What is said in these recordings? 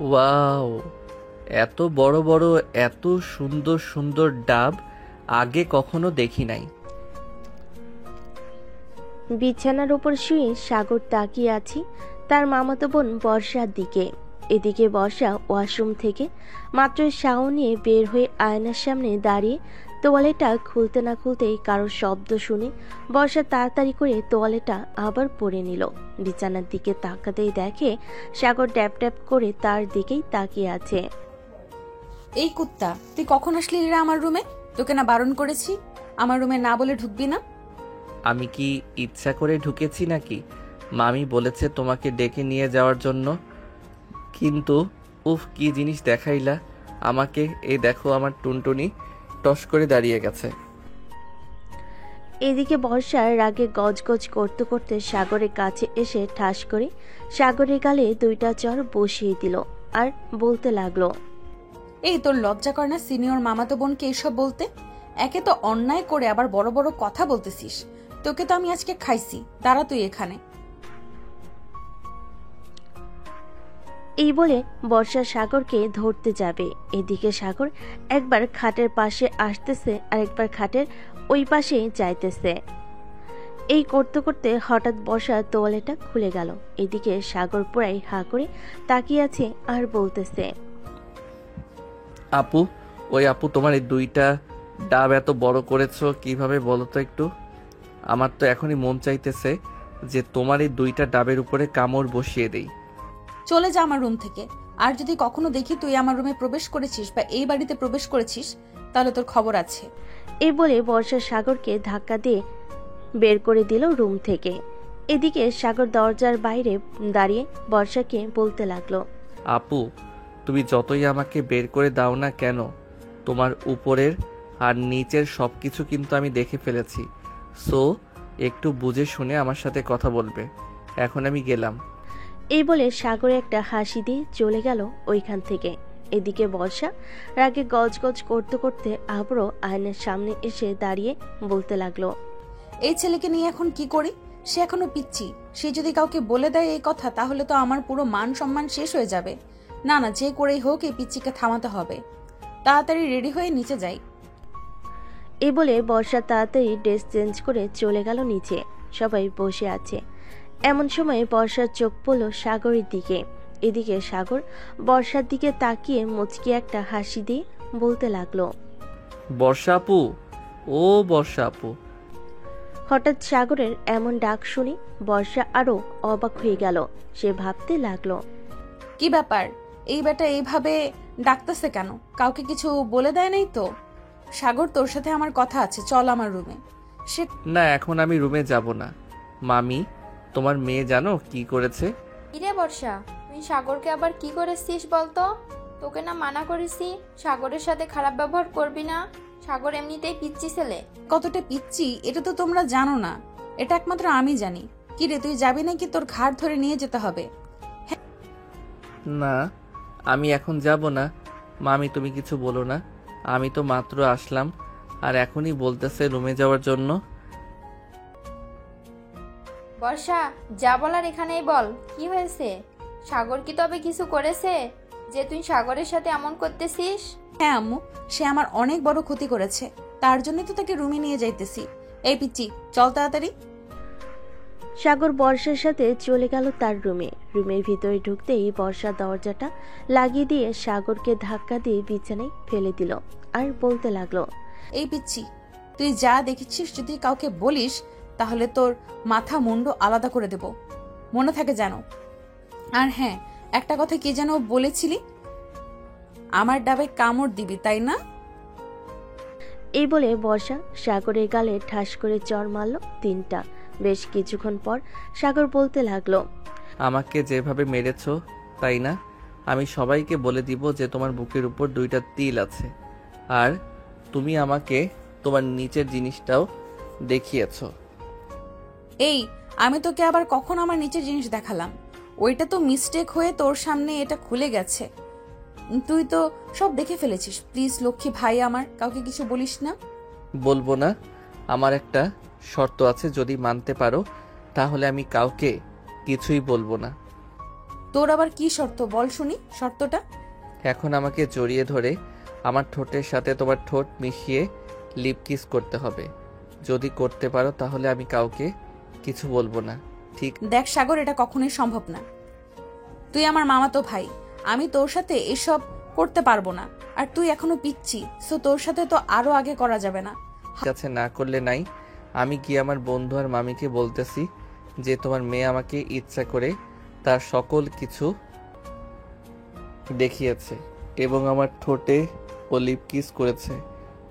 Wow, এত বড় বড়, এত সুন্দর সুন্দর ডাব আগে কখনো দেখি নাই। বিছানার উপর শুয়ে সাগর তাকিয়ে আছি তার মামাতো বোন বর্ষার দিকে। এদিকে বর্ষা ওয়াশরুম থেকে মাত্র শাওয়ার নিয়ে বের হয়ে আয়নার সামনে দাঁড়িয়ে তোয়ালেটা খুলতে না খুলতেই কারোর শব্দ শুনে বর্ষা তাড়াতাড়ি করে তোয়ালেটা আবার পরে নিল। বিছানার দিকে তাকাতেই দেখে সাগর ড্যাপ ড্যাপ করে তার দিকেই তাকিয়ে আছে। এই কুত্তা, তুই কখন আসলি রে আমার রুমে? তোকে না বারণ করেছি আমার রুমে না বলে ঢুকবি না? আমি কি ইচ্ছা করে ঢুকেছি নাকি? মামি বলেছে তোমাকে ডেকে নিয়ে যাওয়ার জন্য। কিন্তু উফ, কি জিনিস দেখাইলা আমাকে। এই দেখো আমার টুনটুনি টস করে দাঁড়িয়ে গেছে। এদিকে বর্ষার রাগে গজগজ করতে করতে সাগরের কাছে এসে ঠাস করে সাগরের গালে দুইটা চড় বসিয়ে দিল আর বলতে লাগলো, এই তোর লজ্জা করে না সিনিয়র মামাতো বোনকে এসব বলতে? একে তো অন্যায় করে আবার বড় বড় কথা বলতেছিস। তোকে তো আমি আজকে খাইছি, দাঁড়া তুই এখানে। এই বলে বর্ষা সাগরকে ধরতে যাবে। এদিকে সাগর একবার খাটের পাশে আসতেছে আর একবার খাটের ওই পাশে যাইতেছে। এই করতে করতে হঠাৎ বর্ষা তোয়ালেটা খুলে গেল। এদিকে সাগর পুরাই হা করে তাকিয়ে আছে আর বলতেছে, আপু, ওই আপু তোমার এই দুইটা ডাব এত বড় করেছো কিভাবে বলো তো একটু? আমার তো এখনই মন চাইতেছে যে তোমার এই দুইটা ডাবের উপরে কামড় বসিয়ে দেই। চলে যা আমার রুম থেকে। আর যদি কখনো দেখি তুই আমার রুমে প্রবেশ করেছিস বা এই বাড়িতে প্রবেশ করেছিস, তাহলে তোর খবর আছে। এই বলে বর্ষা সাগরকে ধাক্কা দিয়ে বের করে দিল রুম থেকে। এদিকে সাগর দরজার বাইরে দাঁড়িয়ে বর্ষাকে বলতে লাগলো, আপু, তুমি যতই আমাকে বের করে দাও না কেন, তোমার উপরের আর নিচের সবকিছু কিন্তু আমি দেখে ফেলেছি। সো একটু বুঝে শুনে আমার সাথে কথা বলবে। এখন আমি গেলাম। এই বলে সাগরে একটা হাসি দিয়ে চলে গেল ওইখান থেকে। এদিকে বর্ষা রাগে গজগজ করতে করতে আবারও আয়নার সামনে এসে দাঁড়িয়ে বলতে লাগলো, এই ছেলেকে নিয়ে এখন কি করি? সে এখনো পিচ্ছি। সে যদি কাউকে বলে দেয় এই কথা, তাহলে তো আমার পুরো মান সম্মান শেষ হয়ে যাবে। না না, যে করেই হোক এই পিচ্চিকে থামাতে হবে। তাড়াতাড়ি রেডি হয়ে নিচে যাই। এই বলে বর্ষা তাড়াতাড়ি ড্রেস চেঞ্জ করে চলে গেল নিচে। সবাই বসে আছে। এমন সময় বর্ষার চোখ পড়ল সাগরের দিকে। এদিকে সাগর বর্ষার দিকে তাকিয়ে মুচকি একটা হাসি দিয়ে বলতে লাগলো, বর্ষা আপু, ও বর্ষা আপু। হঠাৎ সাগরের এমন ডাক শুনে বর্ষা আরো অবাক হয়ে গেল। সে ভাবতে লাগলো, কি ব্যাপার, এই বেটা এইভাবে ডাকতেছে কেন? কাউকে কিছু বলে দেয় নাই তো? সাগর, তোর সাথে আমার কথা আছে, চল আমার রুমে। সে না, এখন আমি রুমে যাব না। মামি, তোমার মেয়ে জানো কি করেছে? কিরে বর্ষা, তুই সাগরকে আবার কি করেছিস বলতো? তোকে না মানা করেছি সাগরের সাথে খারাপ ব্যবহার করবি না। সাগর এমনিতেই পিচ্চি ছেলে। কতটা পিচ্ছি এটা তো তোমরা জানো না, এটা একমাত্র আমি জানি। কি রে, তুই যাবি নাকি তোর ঘাড় ধরে নিয়ে যেতে হবে? না, আমি এখন যাব না। মামি, তুমি কিছু বলো না। আমি তো মাত্র আসলাম আর এখনই বলতেছে রুমে যাওয়ার জন্য। বর্ষা, যা বলার এখানেই বল, কি হয়েছে? সাগর কি তবে কিছু করেছে যে তুই সাগরের সাথে এমন করতেছিস? হ্যাঁ আম্মু, সে আমার অনেক বড় ক্ষতি করেছে, তার জন্যই তো তাকে রুমে নিয়ে যাইতেছি। এই পিচ্চি, চল তাড়াতাড়ি। সাগর বর্ষার সাথে চলে গেল তার রুমে। রুমের ভিতরে ঢুকতেই বর্ষা দরজাটা লাগিয়ে দিয়ে সাগরকে ধাক্কা দিয়ে বিছানায় ফেলে দিল আর বলতে লাগলো, এই পিচ্চি, তুই যা দেখেছিস যদি কাউকে বলিস তাহলে তোর মাথা মুন্ডু আলাদা করে দেব, মনে থাকে যেন। আর হ্যাঁ, একটা কথা কি যেন বলেছিলি, আমার ডাবে কামড় দিবি, তাই না? এই বলে বর্ষা সাগরের গালে ঠাস করে চড় মারল 3টা। বেশ কিছুক্ষণ পর সাগর বলতে লাগলো, আমাকে যেভাবে মেরেছো, তাই না, আমি সবাইকে বলে দিব যে তোমার বুকের উপর 2টা তিল আছে। আর তুমি আমাকে তোমার নিচের জিনিসটাও দেখিয়েছো। এই, আমি তোকে আবার কখন আমার নিচের জিনিস দেখালাম? ওইটা তো মিস্টেক হয়ে তোর সামনে এটা খুলে গেছে। তুই তো সব দেখে ফেলেছিস। প্লিজ লক্ষ্মী ভাই আমার, কাউকে কিছু বলিস না। বলবো না। আমার একটা শর্ত আছে, যদি মানতে পারো তাহলে আমি কাউকে কিছুই বলবো না। তোর আবার কি শর্ত বল শুনি শর্তটা। এখন আমাকে জড়িয়ে ধরে আমার ঠোঁটের সাথে তোমার ঠোঁট মিশিয়ে লিপ কিস করতে হবে। যদি করতে পারো তাহলে আমি কাউকে কিছু বলবো না, ঠিক? দেখ সাগর, এটা কখনোই সম্ভব না। তুই আমার মামাতো ভাই, আমি তোর সাথে এসব করতে পারবো না। আর তুই এখনো পিচ্ছি, সো তোর সাথে তো আরো আগে করা যাবে না। ঠিক আছে, না করলে নাই। আমি গিয়ে আমার বন্ধু আর মামিকে বলতেছি যে তোমার মেয়ে আমাকে ইচ্ছা করে তার সকল কিছু দেখিয়েছে এবং আমার ঠোঁটে ও লিপ কিস করেছে।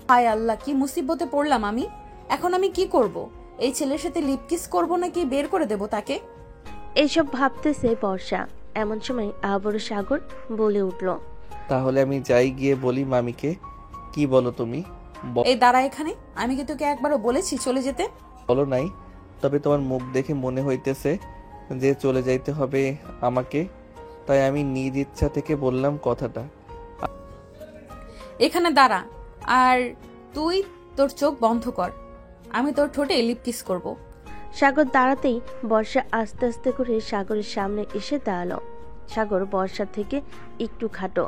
হায় আল্লাহ, কি মুসিবতে পড়লাম আমি। এখন আমি কি করব? এই ছেলের সাথে লিপ কিস করবো নাকি বের করে দেব তাকে? এইসব ভাবতেছে বর্ষা। এমন সময় আবারও সাগর বলে উঠল, তাহলে আমি যাই গিয়ে বলি মামিকে। কি বলো তুমি? এই দাঁড়া এখানে। আমি কি তোকে একবারও বলেছি চলে যেতে? বলো নাই, তবে তোমার মুখ দেখে মনে হইতেছে যে চলে যাইতে হবে আমাকে, তাই আমি নিজ ইচ্ছা থেকে বললাম কথাটা। এখানে দাঁড়া, আর তুই তোর চোখ বন্ধ কর। আমি তোর ঠোঁটে লিপ কিস করব। সাগর দাঁড়াতেই বর্ষা আস্তে আস্তে করে সাগরের সামনে এসে দাঁড়ালো। সাগর বর্ষা থেকে একটু খাটো,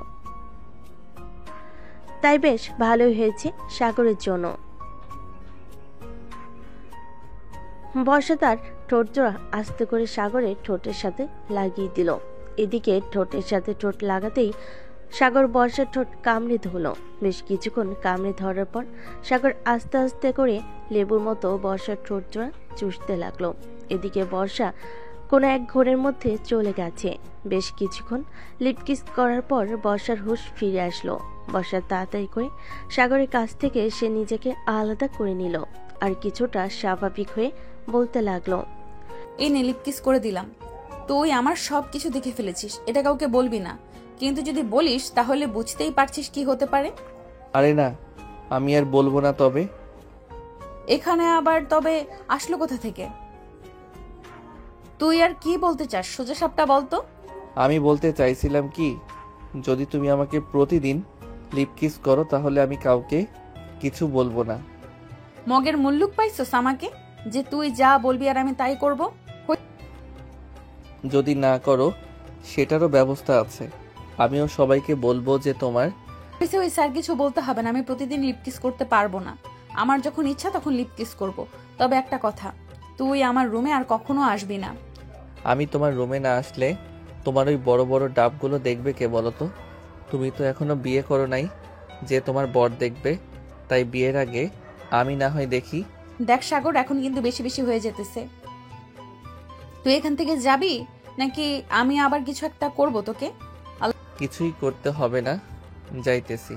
তাই বেশ ভালোই হয়েছে সাগরের জন্য। বর্ষা তার ঠোঁট জোড়া আস্তে করে সাগরের ঠোঁটের সাথে লাগিয়ে দিল। এদিকে ঠোঁটের সাথে ঠোঁট লাগাতেই সাগর বর্ষার ঠোঁট কামড়ে ধরল। বেশ কিছুক্ষণ কামড়ে ধরার পর সাগর আস্তে আস্তে করে লেবুর মতো বর্ষার ঠোঁট জোড়া চুষতে লাগলো। এদিকে বর্ষা কোনো এক ঘোরের মধ্যে চলে গেছে। বেশ কিছুক্ষণ লিপ কিস করার পর বর্ষার হুঁশ ফিরে আসলো। বর্ষা তাড়াতাড়ি করে সাগরের কাছ থেকে সে নিজেকে আলাদা করে নিল আর কিছুটা স্বাভাবিক হয়ে বলতে লাগলো, এই নে লিপ কিস করে দিলাম। তুই আমার সব কিছু দেখে ফেলেছিস, এটা কাউকে বলবি না। কিন্তু যদি বলিস তাহলে বুঝতেই পারছিস কি হতে পারে। আরে না, আমি আর বলবো না। তবে এখানে আবার তবে আসলো কোথা থেকে? তুই আর কি বলতে চাস সোজা সাপটা বলতো। আমি বলতে চাইছিলাম কি, যদি তুমি আমাকে প্রতিদিন লিপ কিস করো তাহলে আমি কাউকে কিছু বলবো না। মগের মুল্লুক পাইছস আমাকে, যে তুই যা বলবি আর আমি তাই করব? যদি না করো সেটারও ব্যবস্থা আছে। আমিও সবাইকে বলবো যে তোমার। ওই স্যার কিছু বলতে হবে না, আমি প্রতিদিন লিপ কিস করতে পারবো না। আমার যখন ইচ্ছা তখন লিপ কিস করব। তবে একটা কথা, তুই আমার রুমে আর কখনো আসবি না। আমি তোমার রুমে না আসলে তোমার ওই বড় বড় ডাবগুলো দেখবে কে বলো তো? তুমি তো এখনো বিয়ে করো নাই যে তোমার বর দেখবে, তাই বিয়ের আগে আমি না হয় দেখি। দেখ সাগর, এখন কিন্তু বেশি বেশি হয়ে যেতেছে। তুই এখান থেকে যাবি নাকি আমি আবার কিছু একটা করব তোকে? কিছুই করতে হবে না, যাইতেছি।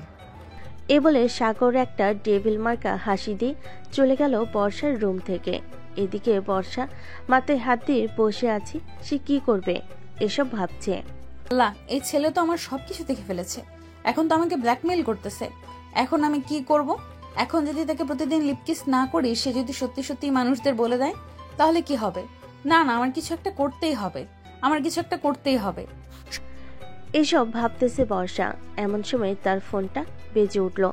এ বলে সাগর একটা ডেভিল মার্কা হাসি দিয়ে চলে গেল বর্ষার রুম থেকে। এদিকে বর্ষা মাথায় হাত দিয়ে বসে আছে। সে কি করবে এসব ভাবছে। আল্লাহ, এই ছেলে তো আমার সবকিছু দেখে ফেলেছে। এখন তো আমাকে ব্ল্যাকমেইল করতেছে। এখন আমি কি করব? এখন যদি তাকে প্রতিদিন লিপকিস না করি, সে যদি সত্যি সত্যি মানুষদের বলে দেয় তাহলে কি হবে? না না, আমার কিছু একটা করতেই হবে। এসব ভাবতেছে বর্ষা। এমন সময় তার ফোনটা বেজে উঠল।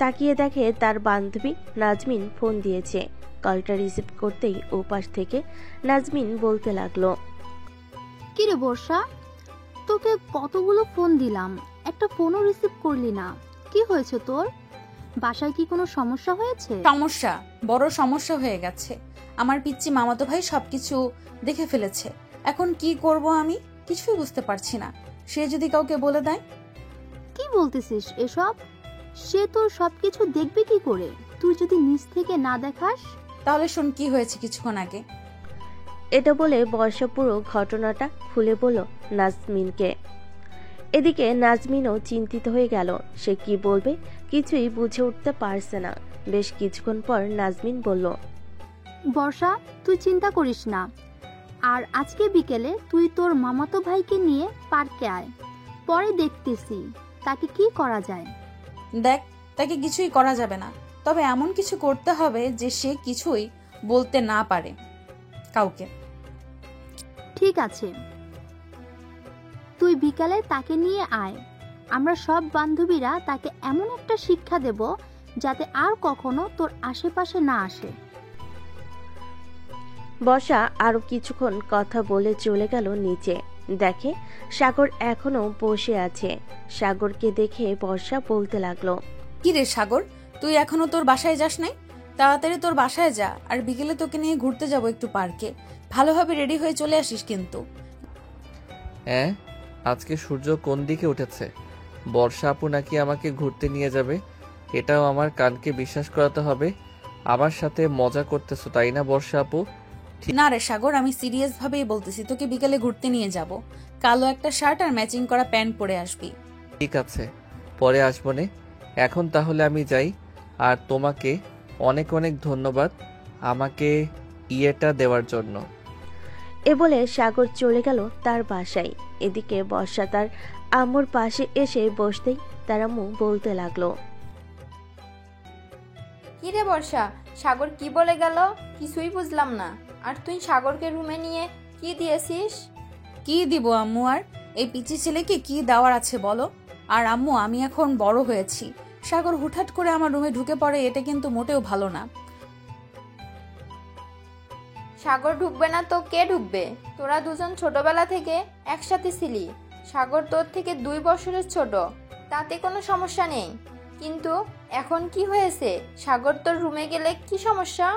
তাকিয়ে দেখে তার বান্ধবী নাজমিন ফোন দিয়েছে। কলটা রিসিভ করতেই ওপাশ থেকে নাজমিন বলতে লাগলো, কিরে বর্ষা, তোকে কতগুলো ফোন দিলাম, একটা ফোনও রিসিভ করলি না। কি হয়েছে তোর? বাসায় কি কোনো সমস্যা হয়েছে? সমস্যা, বড় সমস্যা হয়ে গেছে। আমার পিচ্চি মামাতো ভাই সবকিছু দেখে ফেলেছে। এখন কি করব আমি কিছুই বুঝতে পারছি না। সে যদি কাউকে বলে দেয়? কি বলতেছিস এসব? সে তোর সবকিছু দেখবে কি করে, তুই যদি নিজ থেকে না দেখাস? তাহলে শোন কি হয়েছে কিছুক্ষণ আগে। এটা বলে বর্ষা পুরো ঘটনাটা খুলে বলল নাজমিনকে। এদিকে নাজমিনও চিন্তিত হয়ে গেল। সে কি বলবে কিছুই বুঝে উঠতে পারছে না। বেশ কিছুক্ষণ পর নাজমিন বলল, বর্ষা, তুই চিন্তা করিস না। আর আজকে বিকেলে তুই তোর মামাতো ভাইকে নিয়ে পার্কে আয়, পরে দেখতেছি তাকে কি করা যায়। দেখ, তাকে কিছুই করা যাবে না, তবে এমন কিছু করতে হবে যে সে কিছুই বলতে না পারে কাউকে। ঠিক আছে, তুই বিকালে তাকে নিয়ে আয়। আমরা সব বান্ধবীরা তাকে এমন একটা শিক্ষা দেব যাতে আর কখনো তোর আশেপাশে না আসে। বর্ষা আরো কিছুক্ষণ কথা বলে চলে গেল নিচে। দেখে সাগর এখনো বসে আছে। সাগরকে দেখে বর্ষা বলতে লাগলো, কি রে সাগর, তুই এখনো তোর বাসায় যাস নাই? তাড়াতাড়ি তোর বাসায় যা, আর বিকেলে তোকে নিয়ে ঘুরতে যাবো একটু পার্কে। ভালোভাবে রেডি হয়ে চলে আসিস কিন্তু। হ্যাঁ, আজকে সূর্য কোন দিকে উঠেছে? বর্ষা আপু নাকি আমাকে ঘুরতে নিয়ে যাবে? এটাও আমার কানকে বিশ্বাস করাতে হবে। আমার সাথে মজা করতেছো তাই না বর্ষা আপু? না রে সাগর, আমি সিরিয়াস ভাবেই বলতেছি, তোকে বিকেলে ঘুরতে নিয়ে যাব। কালো একটা শার্ট আর ম্যাচিং করা প্যান্ট পরে আসবি। ঠিক আছে, পরে আসবো নে। এখন তাহলে আমি যাই। আর তোমাকে অনেক অনেক ধন্যবাদ আমাকে ইয়েটা দেওয়ার জন্য। এ বলে সাগর চলে গেল তার বাসায়। এদিকে বর্ষা তার আম্মুর পাশে এসে বসতেই তার আম্মু বলতে লাগলো, কি রে বর্ষা, সাগর কি বলে গেল? কিছুই বুঝলাম না। আর তুই সাগরকে রুমে নিয়ে কি দিয়েছিস? কি দিব আম্মু, আর এই পিচি ছেলেকে কি দেওয়ার আছে বলো? আর আম্মু, আমি এখন বড় হয়েছি। সাগর হুটহাট করে আমার রুমে ঢুকে পড়ে, এটা কিন্তু মোটেও ভালো না। সাগর ঢুকবে না তো কে ঢুকবে? তোরা দুজন ছোটবেলা থেকে একসাথে ছিলি। সাগর তোর থেকে 2 বছরের ছোট, তাতে কোনো সমস্যা নেই। কিন্তু এখন কি হয়েছে? সাগর তোর রুমে গেলে কি সমস্যা?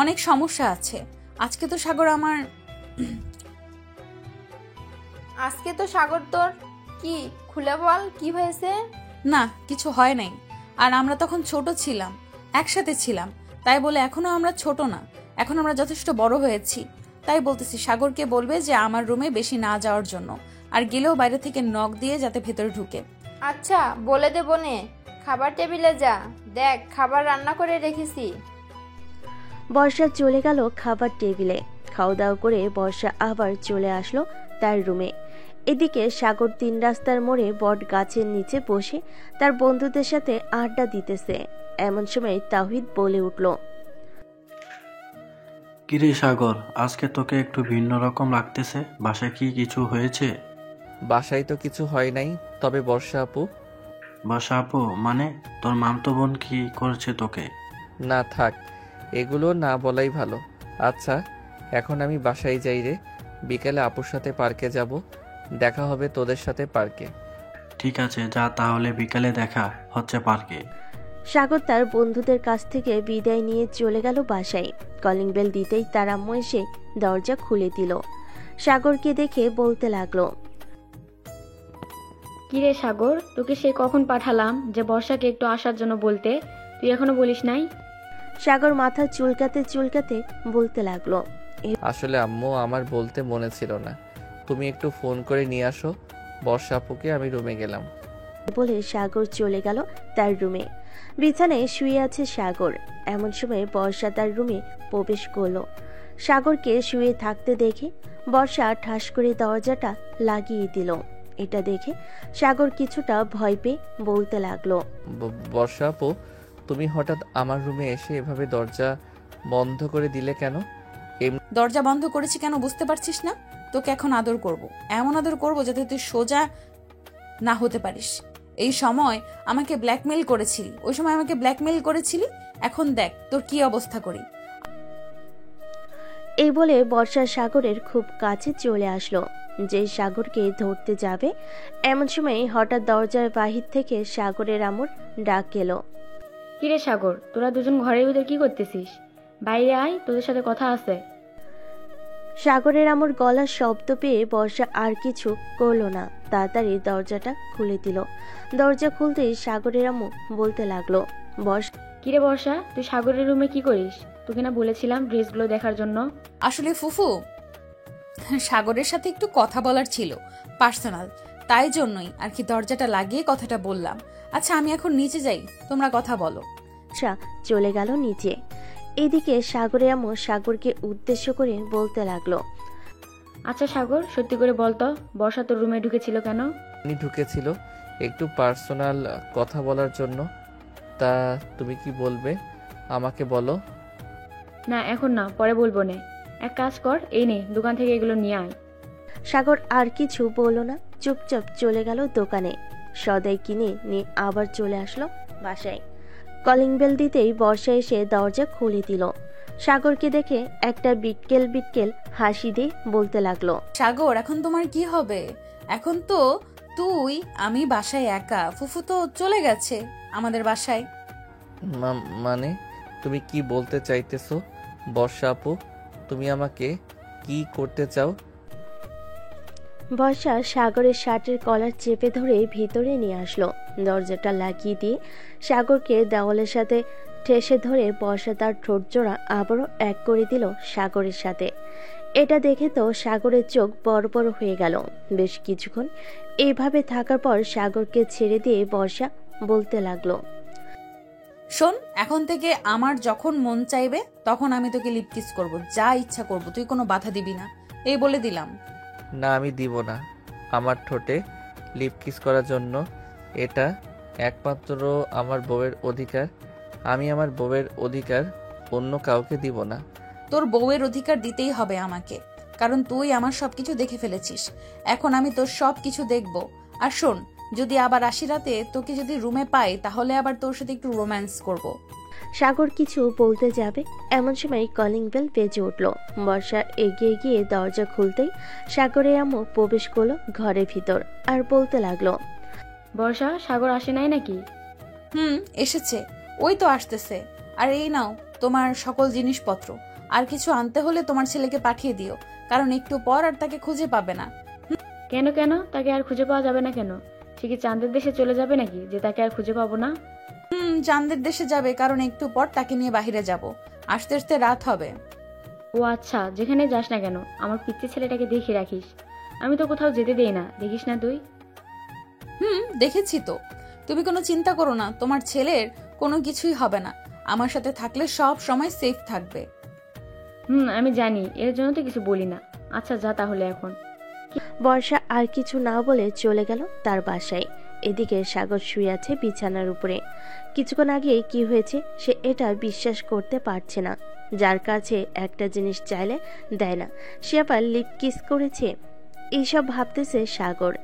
অনেক সমস্যা আছে। আজকে তো সাগর কি খুলে বল, কি হয়েছে? না, কিছু হয় নাই। আর আমরা তখন ছোট ছিলাম, একসাথে ছিলাম। তাই বলে এখনো আমরা ছোট না, এখন আমরা যথেষ্ট বড় হয়েছি। তাই বলতেছি সাগরকে বলবে যে আমার রুমে বেশি না যাওয়ার জন্য, আর গেলেও বাইরে থেকে নক দিয়ে যাতে ভেতরে ঢুকে। আচ্ছা, বলে দেবো নে। খাবার টেবিলে যা, দেখ খাবার রান্না করে রেখেছি। বর্ষা চলে গেল খাবার টেবিলে। খাওয়া দাওয়া করে বর্ষা আবার চলে আসলো তার রুমে। এদিকে সাগর 3 রাস্তার মোড়ে বট গাছের নিচে বসে তার বন্ধুদের সাথে আড্ডা দিতেছে। এমন সময় তাওহিদ বলে উঠল, কিরে সাগর, আজকে তোকে একটু ভিন্ন রকম লাগতেছে। বাসায় কি কিছু হয়েছে? বাসায় তো কিছু হয় নাই, তবে বর্ষা আপু। বাসা আপু মানে তোর মামতো বোন কি করেছে তোকে? না থাক, এগুলো না বলাই ভালো। আচ্ছা, এখন আমি বাসায় যাই রে। বিকেলে আপুর সাথে পার্কে যাব। দেখা হবে তোদের সাথে পার্কে। ঠিক আছে, যা তাহলে, বিকালে দেখা হচ্ছে পার্কে। সাগর তার বন্ধুদের কাছ থেকে বিদায় নিয়ে চলে গেল বাসায়। কলিং বেল দিতেই তার আম্মু এসে দরজা খুলে দিল। সাগরকে দেখে বলতে লাগলো, কিরে সাগর, তোকে সে কখন পাঠালাম যে বর্ষাকে একটু আসার জন্য বলতে, তুই এখনো বলিস নাই? সাগর মাথা চুলকাতে চুলকাতে বলতে লাগলো, আসলে আম্মু, আমার বলতে মনে ছিল না। তুমি একটু ফোন করে নিয়ে আসো বর্ষা আপুকে। আমি রুমে গেলাম। বলে সাগর চলে গেল তার রুমে। বিছানায় শুয়ে আছে সাগর। এমন সময় বর্ষা তার রুমে প্রবেশ করলো। সাগরকে শুয়ে থাকতে দেখে বর্ষা ঠাস করে দরজাটা লাগিয়ে দিল। এটা দেখে সাগর কিছুটা ভয় পেয়ে বলতে লাগলো, বর্ষা আপু, তুমি হঠাৎ আমার রুমে এসে এভাবে দরজা বন্ধ করে দিলে কেন? দরজা বন্ধ করেছি কেন বুঝতে পারছিস না? তোকে এখন আদর করব, এমন আদর করব যাতে তুই সোজা না হতে পারিস। এই সময় আমাকে ব্ল্যাকমেইল করেছিলি, ওই সময় আমাকে ব্ল্যাকমেইল করেছিলি, এখন দেখ তোর কি অবস্থা করি। এই বলে বর্ষা সাগরের খুব কাছে চলে আসলো। যে সাগরকে ধরতে যাবে এমন সময় হঠাৎ দরজার বাহির থেকে সাগরের আম্মুর ডাক এলো। কিরে সাগর, তোরা দুজন ঘরের ভিতর কি করতেছিস? বাইরে আয়, তোদের সাথে কথা আছে। সাগরের আম্মুর গলার শব্দ পেয়ে বর্ষা আর কিছু করলো না, তাড়াতাড়ি দরজাটা খুলে দিল। দরজা খুলতেই সাগরের আম্মু বলতে লাগলো, কিরে বর্ষা, তুই সাগরের রুমে কি করিস? তোকে না বলেছিলাম ড্রেসগুলো দেখার জন্য? আসলে ফুফু, সাগরের সাথে একটু কথা বলার ছিল, পার্সোনাল, তাই জন্যই আর কি দরজাটা লাগিয়ে কথাটা বললাম। আচ্ছা, আমি এখন নিচে যাই, তোমরা কথা বলো। চলে গেল নিচে। এদিকে সাগরের আম্মু সাগরকে উদ্দেশ্য করে বলতে লাগলো, আচ্ছা সাগর, সত্যি করে বলতো, বর্ষা তোর রুমে ঢুকেছিল কেন? উনি ঢুকেছিল একটু পার্সোনাল কথা বলার জন্য। তা তুমি কি বলবে আমাকে বলো। না এখন না, পরে বলবো নে। এক কাজ কর, এই নে, দোকান থেকে এগুলো নিয়ে আয়। সাগর আর কিছু বলল না, চুপচাপ চলে গেল দোকানে। সদাই কিনে নিয়ে আবার চলে আসলো বাসায়। কলিং বেল দিতেই বর্ষা এসে দরজা খুলে দিল। সাগরকে দেখে একটা বিটকেল বিটকেল হাসি দিয়ে বলতে লাগলো, সাগর, এখন তোমার কি হবে? এখন তো তুই আমি বাসায় একা, ফুফু তো চলে গেছে আমাদের বাসায়। মানে তুমি কি বলতে চাইতেছো বর্ষা আপু? তুমি আমাকে কি করতে চাও? বর্ষা সাগরের শার্টের কলার চেপে ধরে ভিতরে নিয়ে আসলো। দরজাটা লাগিয়ে দিয়ে সাগরকে দেওয়ালের সাথে ঠেসে ধরে বর্ষা তার ঠোঁট জোড়া আবারও এক করে দিল সাগরের সাথে। এটা দেখে তো সাগরের চোখ বড় বড় হয়ে গেল। বেশ কিছুক্ষণ এইভাবে থাকার পর সাগরকে ছেড়ে দিয়ে বর্ষা বলতে লাগলো, শোন, এখন থেকে আমার যখন মন চাইবে তখন আমি তোকে লিপ কিস করবো, যা ইচ্ছা করবো, তুই কোনো বাধা দিবি না, এই বলে দিলাম। না, আমি দিব না। আমার ঠোঁটে লিপ কিস করার জন্য এটা একমাত্র আমার বউয়ের অধিকার। আমি আমার বউয়ের অধিকার অন্য কাউকে দিব না। তোর বউয়ের অধিকার দিতেই হবে আমাকে, কারণ তুই আমার সবকিছু দেখে ফেলেছিস। এখন আমি তোর সবকিছু দেখবো। আর শোন, যদি আবার আসি রাতে তোকে যদি রুমে পাই তাহলে আবার তোর সাথে একটু রোম্যান্স করব। সাগর কিছু বলতে যাবে এমন সময় কলিং বেল বেজে উঠল। বর্ষা এগিয়ে গিয়ে দরজা খুলতেই সাগরের আম্মু প্রবেশ করলো ঘরের ভিতর আর বলতে লাগলো, বর্ষা, সাগর আসে নাই নাকি? এসেছে, ওই তো আসতেছে। আর এই নাও তোমার সকল জিনিসপত্র। আর কিছু আনতে হলে তোমার ছেলেকে পাঠিয়ে দিও, কারণ একটু পর আর তাকে খুঁজে পাবে না। কেন কেন? তাকে আর খুঁজে পাওয়া যাবে না কেন? সে কি চাঁদের দেশে চলে যাবে নাকি যে তাকে আর খুঁজে পাবো না? চাঁদের দেশে যাবে, কারণ একটু পর তাকে নিয়ে বাহিরে যাব, আসতে আসতে রাত হবে। ও আচ্ছা, যেখানে যাস না কেন আমার পিচ্চি ছেলেটাকে দেখে রাখিস। আমি তো কোথাও যেতে দেই না, দেখিস না তুই? দেখেছি তো। তুমি কোনো চিন্তা করো না, তোমার ছেলের কোনো কিছুই হবে না। আমার সাথে থাকলে সব সময় সেফ থাকবে। আমি জানি, এর জন্য তো কিছু বলি না। আচ্ছা যা তাহলে এখন। বর্ষা আর কিছু না বলে চলে গেল তার বাসায়। এদিকে সাগর শুয়ে আছে বিছানার উপরে। কিছুক্ষণ আগে কি হয়েছে সে এটা বিশ্বাস করতে পারছে না। যার কাছে একটা জিনিস চাইলে দেয় না, সে আবার লিপ কিস করেছে। এইসব ভাবতেছে সাগর।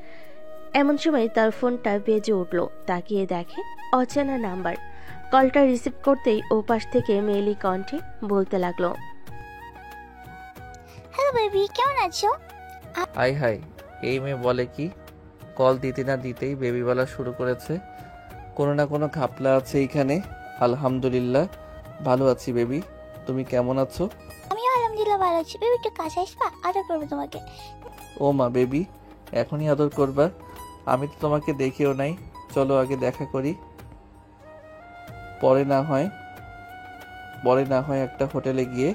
এমন সময় তার ফোনটা বেজে উঠলো। তাকিয়ে দেখে অচেনা নাম্বার। কলটা রিসিভ করতেই ওপাশ থেকে মেয়েলি কণ্ঠে বলতে লাগলো, হ্যালো বেবি, কেমন আছো? হাই হাই, এই মেয়ে বলে কি? কল দিতে না দিতেই বেবি বলা শুরু করেছে। কোনো না কোনো ঘাপলা আছে এইখানে। আলহামদুলিল্লাহ ভালো আছি বেবি, তুমি কেমন আছো? আমিও আলহামদুলিল্লাহ ভালো আছি। বেবি একটু কাছে আসবা, আদর করবো তোমাকে। ও মা, বেবি এখনই আদর করবা? আমি তো তোমাকে দেখেও নাই। চলো আগে দেখা করি, পরে না হয় একটা হোটেলে গিয়ে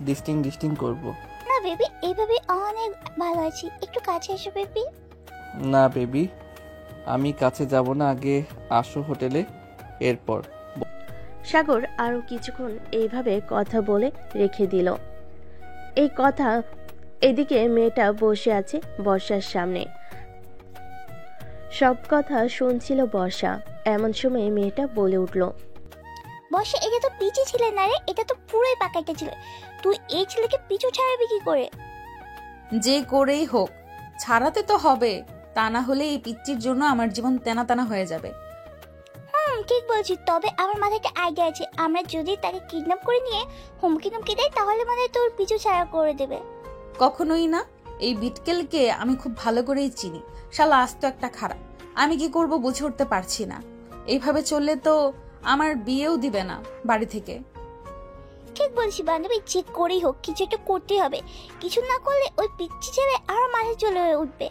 ডিস্টিং করব। না বেবি, এইভাবে অনেক ভালো আছি, একটু কাছে এসো বেবি। না বেবি, আমি কাছে যাব না, আগে আসো হোটেলে, এরপর। সাগর আরো কিছুক্ষণ এইভাবে কথা বলে রেখে দিল। এই কথা এদিকে মেয়েটা বসে আছে বর্ষার সামনে, সব কথা শুনছিল বর্ষা। এমন সময় মেয়েটা বলে উঠল, বসে, এটা তো পিছু ছিল না রে, এটা তো পুরোই পাকাইটা ছিল। তুই এই ছেলেকে পিছু ছাড়াবি কি করে? যে করেই হোক ছাড়াতে তো হবে, তা না হলে এই পিচ্চির জন্য আমার জীবন তেনা তেনা হয়ে যাবে। ঠিক বলছি, তবে আমার মাথায় একটা আইডিয়া আছে। আমরা যদি তাকে কিডন্যাপ করে নিয়ে হুমকি টুমকি দেয় তাহলে মানে তোর পিছু ছাড়া করে দেবে। কখনোই না, এই বিটকেলকে আমি খুব ভালো করেই চিনি। শালা আস্ত একটা খারাপ। আমি কি করব বুঝে উঠতে পারছি না। এইভাবে চললে তো আমার বিয়েও দিবে না বাড়ি থেকে। ঠিক বলছি বান্ধবী, যে করেই হোক কিছু একটা করতেই হবে। কিছু না করলে ওই পিচ্ছি ছেলে আরো মাথায় চলে উঠবে।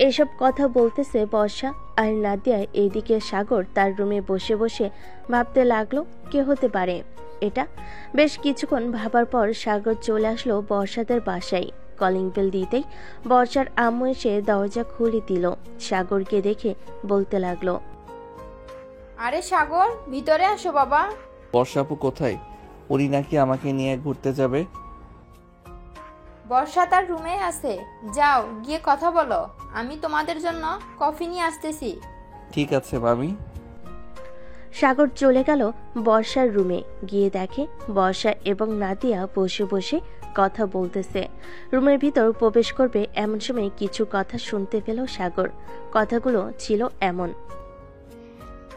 এসব কথা বলতেছে বর্ষা আর নাদিয়া। এইদিকে সাগর তার রুমে বসে বসে ভাবতে লাগলো কে হতে পারে এটা। বেশ কিছুক্ষণ ভাবার পর সাগর চলে আসলো বর্ষাদের বাসায়। কলিং বেল দিতেই বর্ষার আম্মু এসে দরজা খুলে দিল। সাগরকে দেখে বলতে লাগলো, আরে সাগর, ভিতরে আসো বাবা। বর্ষা আপু কোথায়? উনি নাকি আমাকে নিয়ে ঘুরতে যাবে। বর্ষা তার রুমে আছে, যাও গিয়ে কথা বলো। আমি তোমাদের জন্য কফি নিয়ে আসতেছি। ঠিক আছে মামি। সাগর চলে গেল বর্ষার রুমে। গিয়ে দেখে বর্ষা এবং নাদিয়া বসে বসে কথা বলতেছে। রুমের ভিতর প্রবেশ করবে এমন সময় কিছু কথা শুনতে পেল সাগর। কথাগুলো ছিল এমন,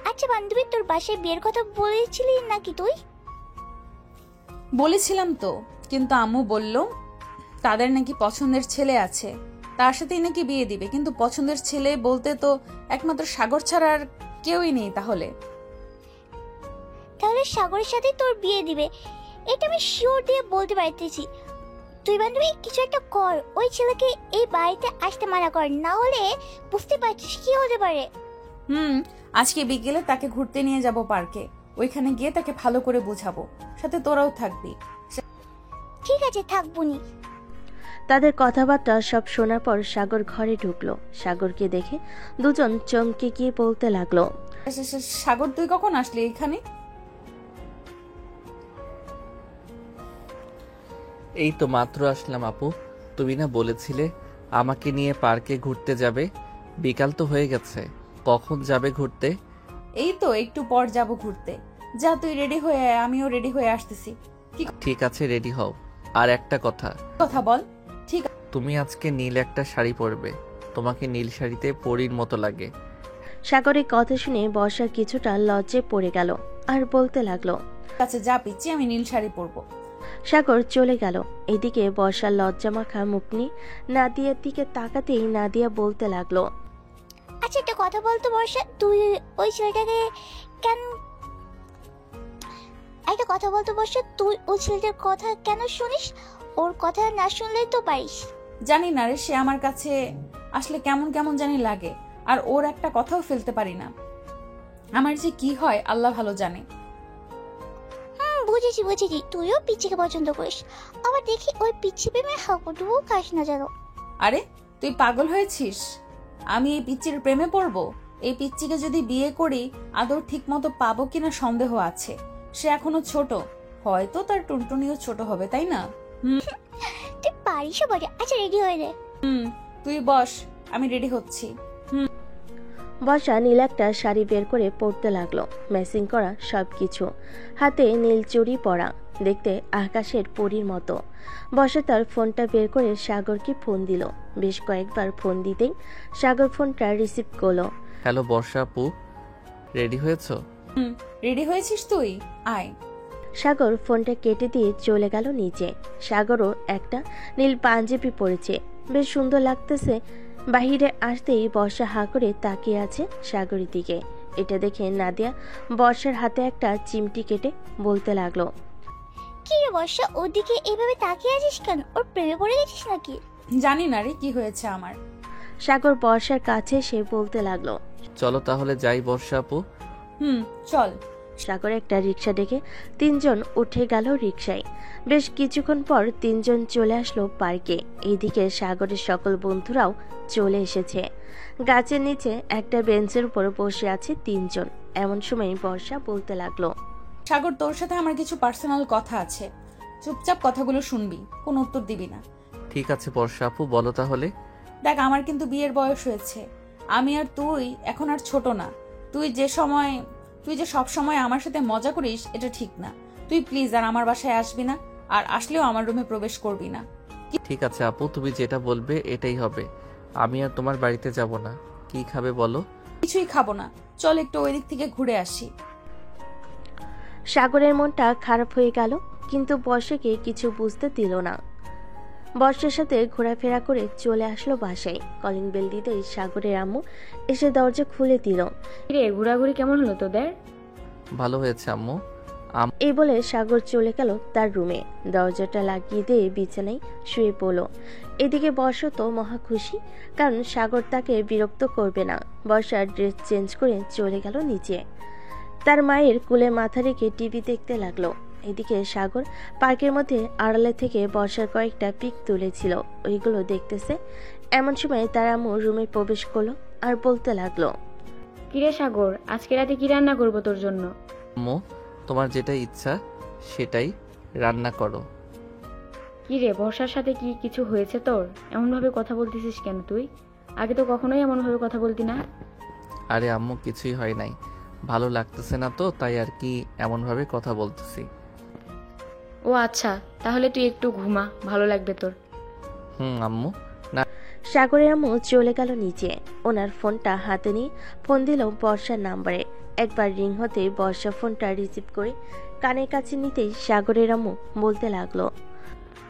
আচ্ছা বান্ধবী, তোর বাসায় বিয়ের কথা বলেছিলি নাকি তুই? বলেছিলাম তো, কিন্তু আম্মু বলল তাদের নাকি পছন্দের ছেলে আছে, তার সাথেই নাকি বিয়ে দিবে। কিন্তু পছন্দের ছেলে বলতে তো একমাত্র সাগর ছাড়া আর কেউই নেই। তাহলে তাহলে সাগরের সাথে তোর বিয়ে দিবে, এটা আমি শিওর দিয়ে বলতে পারতেছি। তুই বান্ধবী কিছু একটা কর, ওই ছেলেকে এই বাড়িতে আসতে মানা কর, না হলে বুঝতে পারছিস কি হতে পারে। আজকে বিকেলে তাকে ঘুরতে নিয়ে যাব পার্কে, ওইখানে গিয়ে তাকে ভালো করে বোঝাবো, সাথে তোরাও থাকবি। ঠিক আছে, থাকবুনি। তাদের কথাবার্তা সব শোনার পর সাগর ঘরে ঢুকলো। সাগরকে দেখে দুজন চমকে গিয়ে বলতে লাগলো, সাগর তুই কখন আসলি এখানে? এই তো মাত্র আসলাম আপু। তুমি না বলেছিলে আমাকে নিয়ে পার্কে ঘুরতে যাবে? বিকাল তো হয়ে গেছে, কখন যাবে ঘুরতে? এই তো একটু পর যাব ঘুরতে। যা তুই রেডি হয়ে আয়, আমিও রেডি হয়ে আসতেছি। ঠিক আছে, রেডি হও। আর একটা কথা বল। তুমি আজকে নীল একটা শাড়ি পরবে, তোমাকে নীল শাড়িতে পরীর মতো লাগে। সাগরের কথা শুনে বর্ষা কিছুটা লজ্জায় পড়ে গেল আর বলতে লাগলো, আচ্ছা যা পিচ্ছি, আমি নীল শাড়ি পরবো। সাগর চলে গেল। এদিকে বর্ষার লজ্জামাখা মুখ নিয়ে নাদিয়ার দিকে তাকাতেই নাদিয়া বলতে লাগলো, আচ্ছা একটা কথা বলতো বর্ষা, তুই ওই ছেলেটাকে কেন একটা কথা বলতো বর্ষা, তুই ওই ছেলেটার কথা কেন শুনিস? ওর কথা না শুনলেই তো পারিস। জানি না রে, সে আমার কাছে আসলে কেমন কেমন জানি লাগে, আর ওর একটা কথাও ফেলতে পারি না। আমার যে কি হয় আল্লাহ ভালো জানে। বুঝেছি, তুইও পিচ্চিকে পছন্দ করিস, আবার দেখি ওই পিচ্চি প্রেমে হাঁকুটুকু খাস না যেন। আরে তুই পাগল হয়েছিস? আমি এই পিচ্চির প্রেমে পড়বো? এই পিচ্চিকে যদি বিয়ে করি আদৌ ঠিক মতো পাবো কিনা সন্দেহ আছে। সে এখনো ছোট, হয়তো তার টুনটুনিও ছোট হবে, তাই না? তুই পারিস বটে। আচ্ছা রেডি হয়ে নে। তুই বস, আমি রেডি হচ্ছি। বর্ষা নীল একটা শাড়ি বের করে পরতে লাগলো, ম্যাচিং করা সবকিছু, হাতে নীল চুড়ি পরা, দেখতে আকাশের পরীর মতো। বর্ষা তার ফোনটা বের করে সাগরকে ফোন দিল। বেশ কয়েকবার ফোন দিতেই সাগর ফোনটা রিসিভ করলো। হ্যালো বর্ষা আপু, রেডি হয়েছো? রেডি হয়েছিস তুই? আয়। সাগর ফোনটা কেটে দিয়ে চলে গেল নিচে। সাগরও একটা নীল পাঞ্জাবি পরেছে, বেশ সুন্দর লাগতেছে। বাহিরে আসতেই বর্ষা হাঁ করে তাকিয়ে আছে সাগরের দিকে। এটা দেখে নাদিয়া বর্ষার হাতে একটা চিমটি কেটে বলতে লাগলো, কি রে বর্ষা, ওদিকে এইভাবে তাকিয়ে আছিস কেন? ওর প্রেমে পড়ে গেছিস নাকি? জানি না রে কি হয়েছে আমার। সাগর বর্ষার কাছে এসে বলতে লাগলো, চলো তাহলে যাই বর্ষা আপু। চল। সাগর একটা রিক্সা ডেকে তিনজন উঠে গেল রিক্সায়। বেশ কিছুক্ষণ পর তিনজন চলে আসলো পার্কে। এইদিকে সাগরের সকল বন্ধুরাও চলে এসেছে। গাছের নিচে একটা বেঞ্চের উপর বসে আছে তিনজন। এমন সময় বর্ষা বলতে লাগলো, সাগর তোর সাথে আমার কিছু পার্সোনাল কথা আছে, চুপচাপ কথাগুলো শুনবি, কোনো উত্তর দিবি না। ঠিক আছে বর্ষা আপু, বলো তাহলে। দেখ, আমার কিন্তু বিয়ের বয়স হয়েছে। আমি আর তুই এখন আর ছোট না। তুই যে সব সময় আমার সাথে মজা করিস, এটা ঠিক না। তুই প্লিজ আর আমার বাসায় আসবি না, আর আসলেও আমার রুমে প্রবেশ করবি না। ঠিক আছে আপু, তুমি যেটা বলবে এটাই হবে। আমি আর তোমার বাড়িতে যাব না। কি খাবে বলো? কিছুই খাবো না, চল একটু ওই দিক থেকে ঘুরে আসি। সাগরের মনটা খারাপ হয়ে গেল, কিন্তু বর্ষাকে কিছু বুঝতে দিল না। বর্ষার সাথে ঘোরাফেরা করে চলে আসলো বাসায়। কলিং বেল দিতেই সাগরের আম্মু এসে দরজা খুলে দিল। রে, ঘোরাঘুরি কেমন হলো তোদের? ভালো হয়েছে আম্মু। এই বলে সাগর চলে গেল তার রুমে, দরজাটা লাগিয়ে দিয়ে বিছানায় শুয়ে পড়ল। এদিকে বর্ষা তো মহা খুশি, কারণ সাগর তাকে বিরক্ত করবে না। বর্ষা ড্রেস চেঞ্জ করে চলে গেল নিচে। তার মায়ের কোলে মাথা রেখে টিভি দেখতে লাগলো। এদিকে সাগর পার্কের মধ্যে আড়ালে থেকে বর্ষার কয়েকটা পিক তুলেছিল, ওইগুলো দেখতেছে। এমন সময় তার আম্মু রুমে প্রবেশ করলো আর বলতে লাগলো, কিরে সাগর, আজকে রাতে কি রান্না করবো তোর জন্য? আম্মু, তোমার যেটা ইচ্ছা সেটাই রান্না করো। কিরে, বর্ষার সাথে কি কিছু হয়েছে তোর? এমনভাবে কথা বলতেছিস কেন তুই? আগে তো কখনোই এমনভাবে কথা বলতি না। আরে আম্মু, কিছুই হয় নাই, ভালো লাগতেছে না তো, তাই আর কি এমনভাবে কথা বলতেছি। ও আচ্ছা, তাহলে তুই একটু ঘুমা, ভালো লাগবে তোর। আম্মু। না, সাগরের আম্মু চলে গেল নিচে। ওনার ফোনটা হাতে নিয়ে ফোন দিল বর্ষার নাম্বারে। একবার রিং হতে বর্ষা ফোনটা রিসিভ করে কানের কাছে নিতেই সাগরের আম্মু বলতে লাগলো,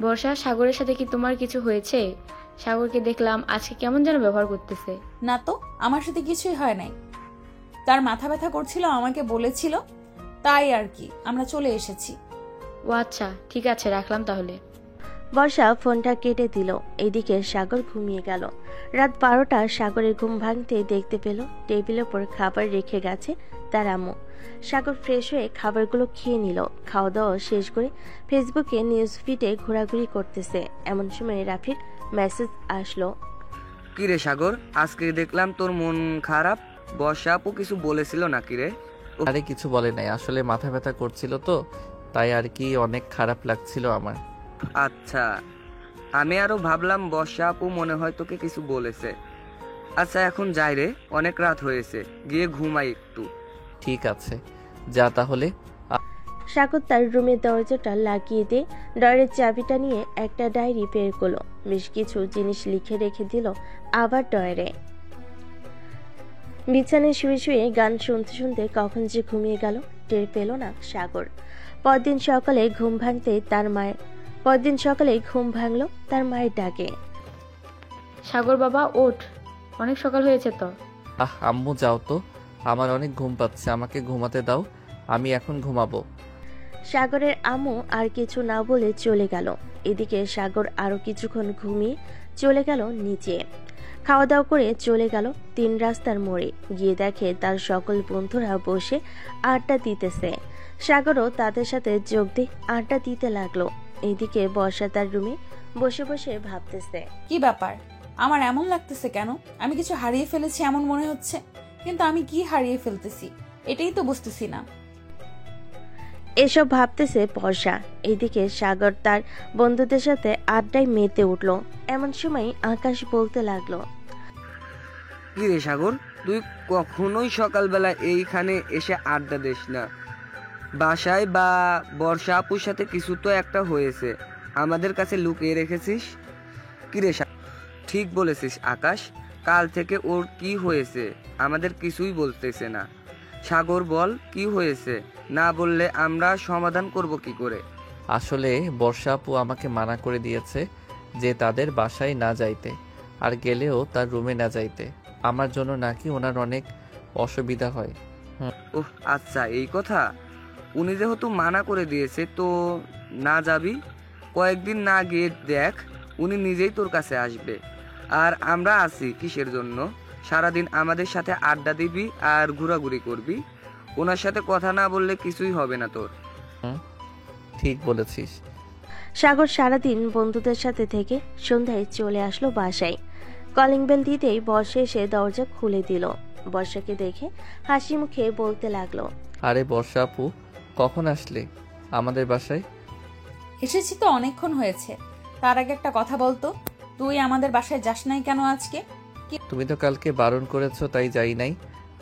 বর্ষা, সাগরের সাথে কি তোমার কিছু হয়েছে? সাগরকে দেখলাম আজকে কেমন যেন ব্যবহার করতেছে। না তো, আমার সাথে কিছুই হয় নাই। তার মাথা ব্যথা করছিল, আমাকে বলেছিল, তাই আর কি আমরা চলে এসেছি। ও আচ্ছা, ঠিক আছে, রাখলাম তাহলে। বর্ষা ফোনটা কেটে দিল। এদিকে সাগর ঘুমিয়ে গেল। রাত 12টা সাগরের ঘুম ভাঙতে দেখতে পেল টেবিলের উপর খাবার রেখে গেছে তার আম্মু। সাগর ফ্রেশ হয়ে খাবারগুলো খেয়ে নিল। খাওয়া দাওয়া শেষ করে ফেসবুকে নিউজ ফিডে ঘোরাঘুরি করতেছে। এমন সময় রাফির মেসেজ আসলো। কিরে সাগর, আজকে দেখলাম তোর মন খারাপ। বর্ষা আপু কিছু বলেছিল নাকি রে? আরে কিছু বলে নাই, আসলে মাথা ব্যথা করছিল তো, তাই আর কি অনেক খারাপ লাগছিল আমার। আচ্ছা, আমি আরো ভাবলাম বর্ষা আপু মনে হয় তোকে কিছু বলেছে। আচ্ছা এখন যাই রে, অনেক রাত হয়েছে, গিয়ে ঘুমাই একটু। ঠিক আছে, যা তাহলে। সাগর তার রুমের দরজাটা লাগিয়ে দিয়ে ডয়ের চাবিটা নিয়ে একটা ডায়েরি বের করলো। বেশ কিছু জিনিস লিখে রেখে দিল আবার ডয়ারে। বিছানায় শুয়ে শুয়ে গান শুনতে শুনতে কখন যে ঘুমিয়ে গেল টের পেল না সাগর। পরদিন সকালে ঘুম ভাঙলো তার মায়ের ডাকে। সাগর বাবা, ওঠ, অনেক সকাল হয়েছে তো। আম্মু যাও তো, আমার অনেক ঘুম পাচ্ছে, আমাকে ঘুমাতে দাও, আমি এখন ঘুমাবো। সাগরের আম্মু আর কিছু না বলে চলে গেল। এদিকে সাগর আরো কিছুক্ষণ ঘুমিয়ে চলে গেল নিচে। খাওয়া দাওয়া করে চলে গেল 3 রাস্তার মোড়ে। গিয়ে দেখে তার সকল বন্ধুরা বসে আড্ডা দিতেছে। সাগরও তাদের সাথে যোগ দিয়ে আড্ডা দিতে লাগলো। এদিকে বর্ষা তার রুমে বসে বসে ভাবতেছে, কি ব্যাপার, আমার এমন লাগতেছে কেন? আমি কিছু হারিয়ে ফেলেছি এমন মনে হচ্ছে, কিন্তু আমি কি হারিয়ে ফেলতেছি এটাই তো বুঝতেছি না। এসব ভাবতেছে বর্ষা। এদিকে সাগর তার বন্ধুদের সাথে আড্ডায় মেতে উঠলো। এমন সময় আকাশ বলতে লাগলো, কি রে সাগর, তুই কখনোই সকালবেলা এইখানে এসে আড্ডা দিস না। বাসায় বা বর্ষা আপুর সাথে কিছু তো একটা হয়েছে, আমাদের কাছে লুকিয়ে রেখেছিস। কি রে ঠিক বলেছিস আকাশ, কাল থেকে ওর কি হয়েছে আমাদের কিছুই বলতেছে না। সাগর বল, কি হয়েছে? না বললে আমরা সমাধান করব কি করে? আসলে বর্ষা আপু আমাকে মানা করে দিয়েছে যে তাদের বাসায় না যাইতে, আর গেলেও তার রুমে না যাইতে। আমার জন্য নাকি ওনার অনেক অসুবিধা হয়। ওহ আচ্ছা, এই কথা। উনি যেহেতু মানা করে দিয়েছে তো না যাবি। কয়েকদিন না গিয়ে দেখ, উনি নিজেই তোর কাছে আসবে। আর আমরা আছি কিসের জন্য? সারাদিন আমাদের সাথে আড্ডা দিবি আর ঘোরাঘুরি করবি। ওনার সাথে কথা না বললে কিছুই হবে না তোর। ঠিক বলেছিস। সাগর সারাদিন বন্ধুদের সাথে থেকে সন্ধ্যায় চলে আসলো বাসায়। কলিং বেল দিতেই বর্ষা এসে দরজা খুলে দিল। বর্ষাকে দেখে হাসি মুখে বলতে লাগলো, আরে বর্ষা আপু, কখন আসলে আমাদের বাসায়? এসেছি তো অনেকক্ষণ হয়েছে। তার আগে একটা কথা বলতো, তুই আমাদের বাসায় যাস নাই কেন আজকে? তুমি তো কালকে বারণ করেছো তাই যাই নাই।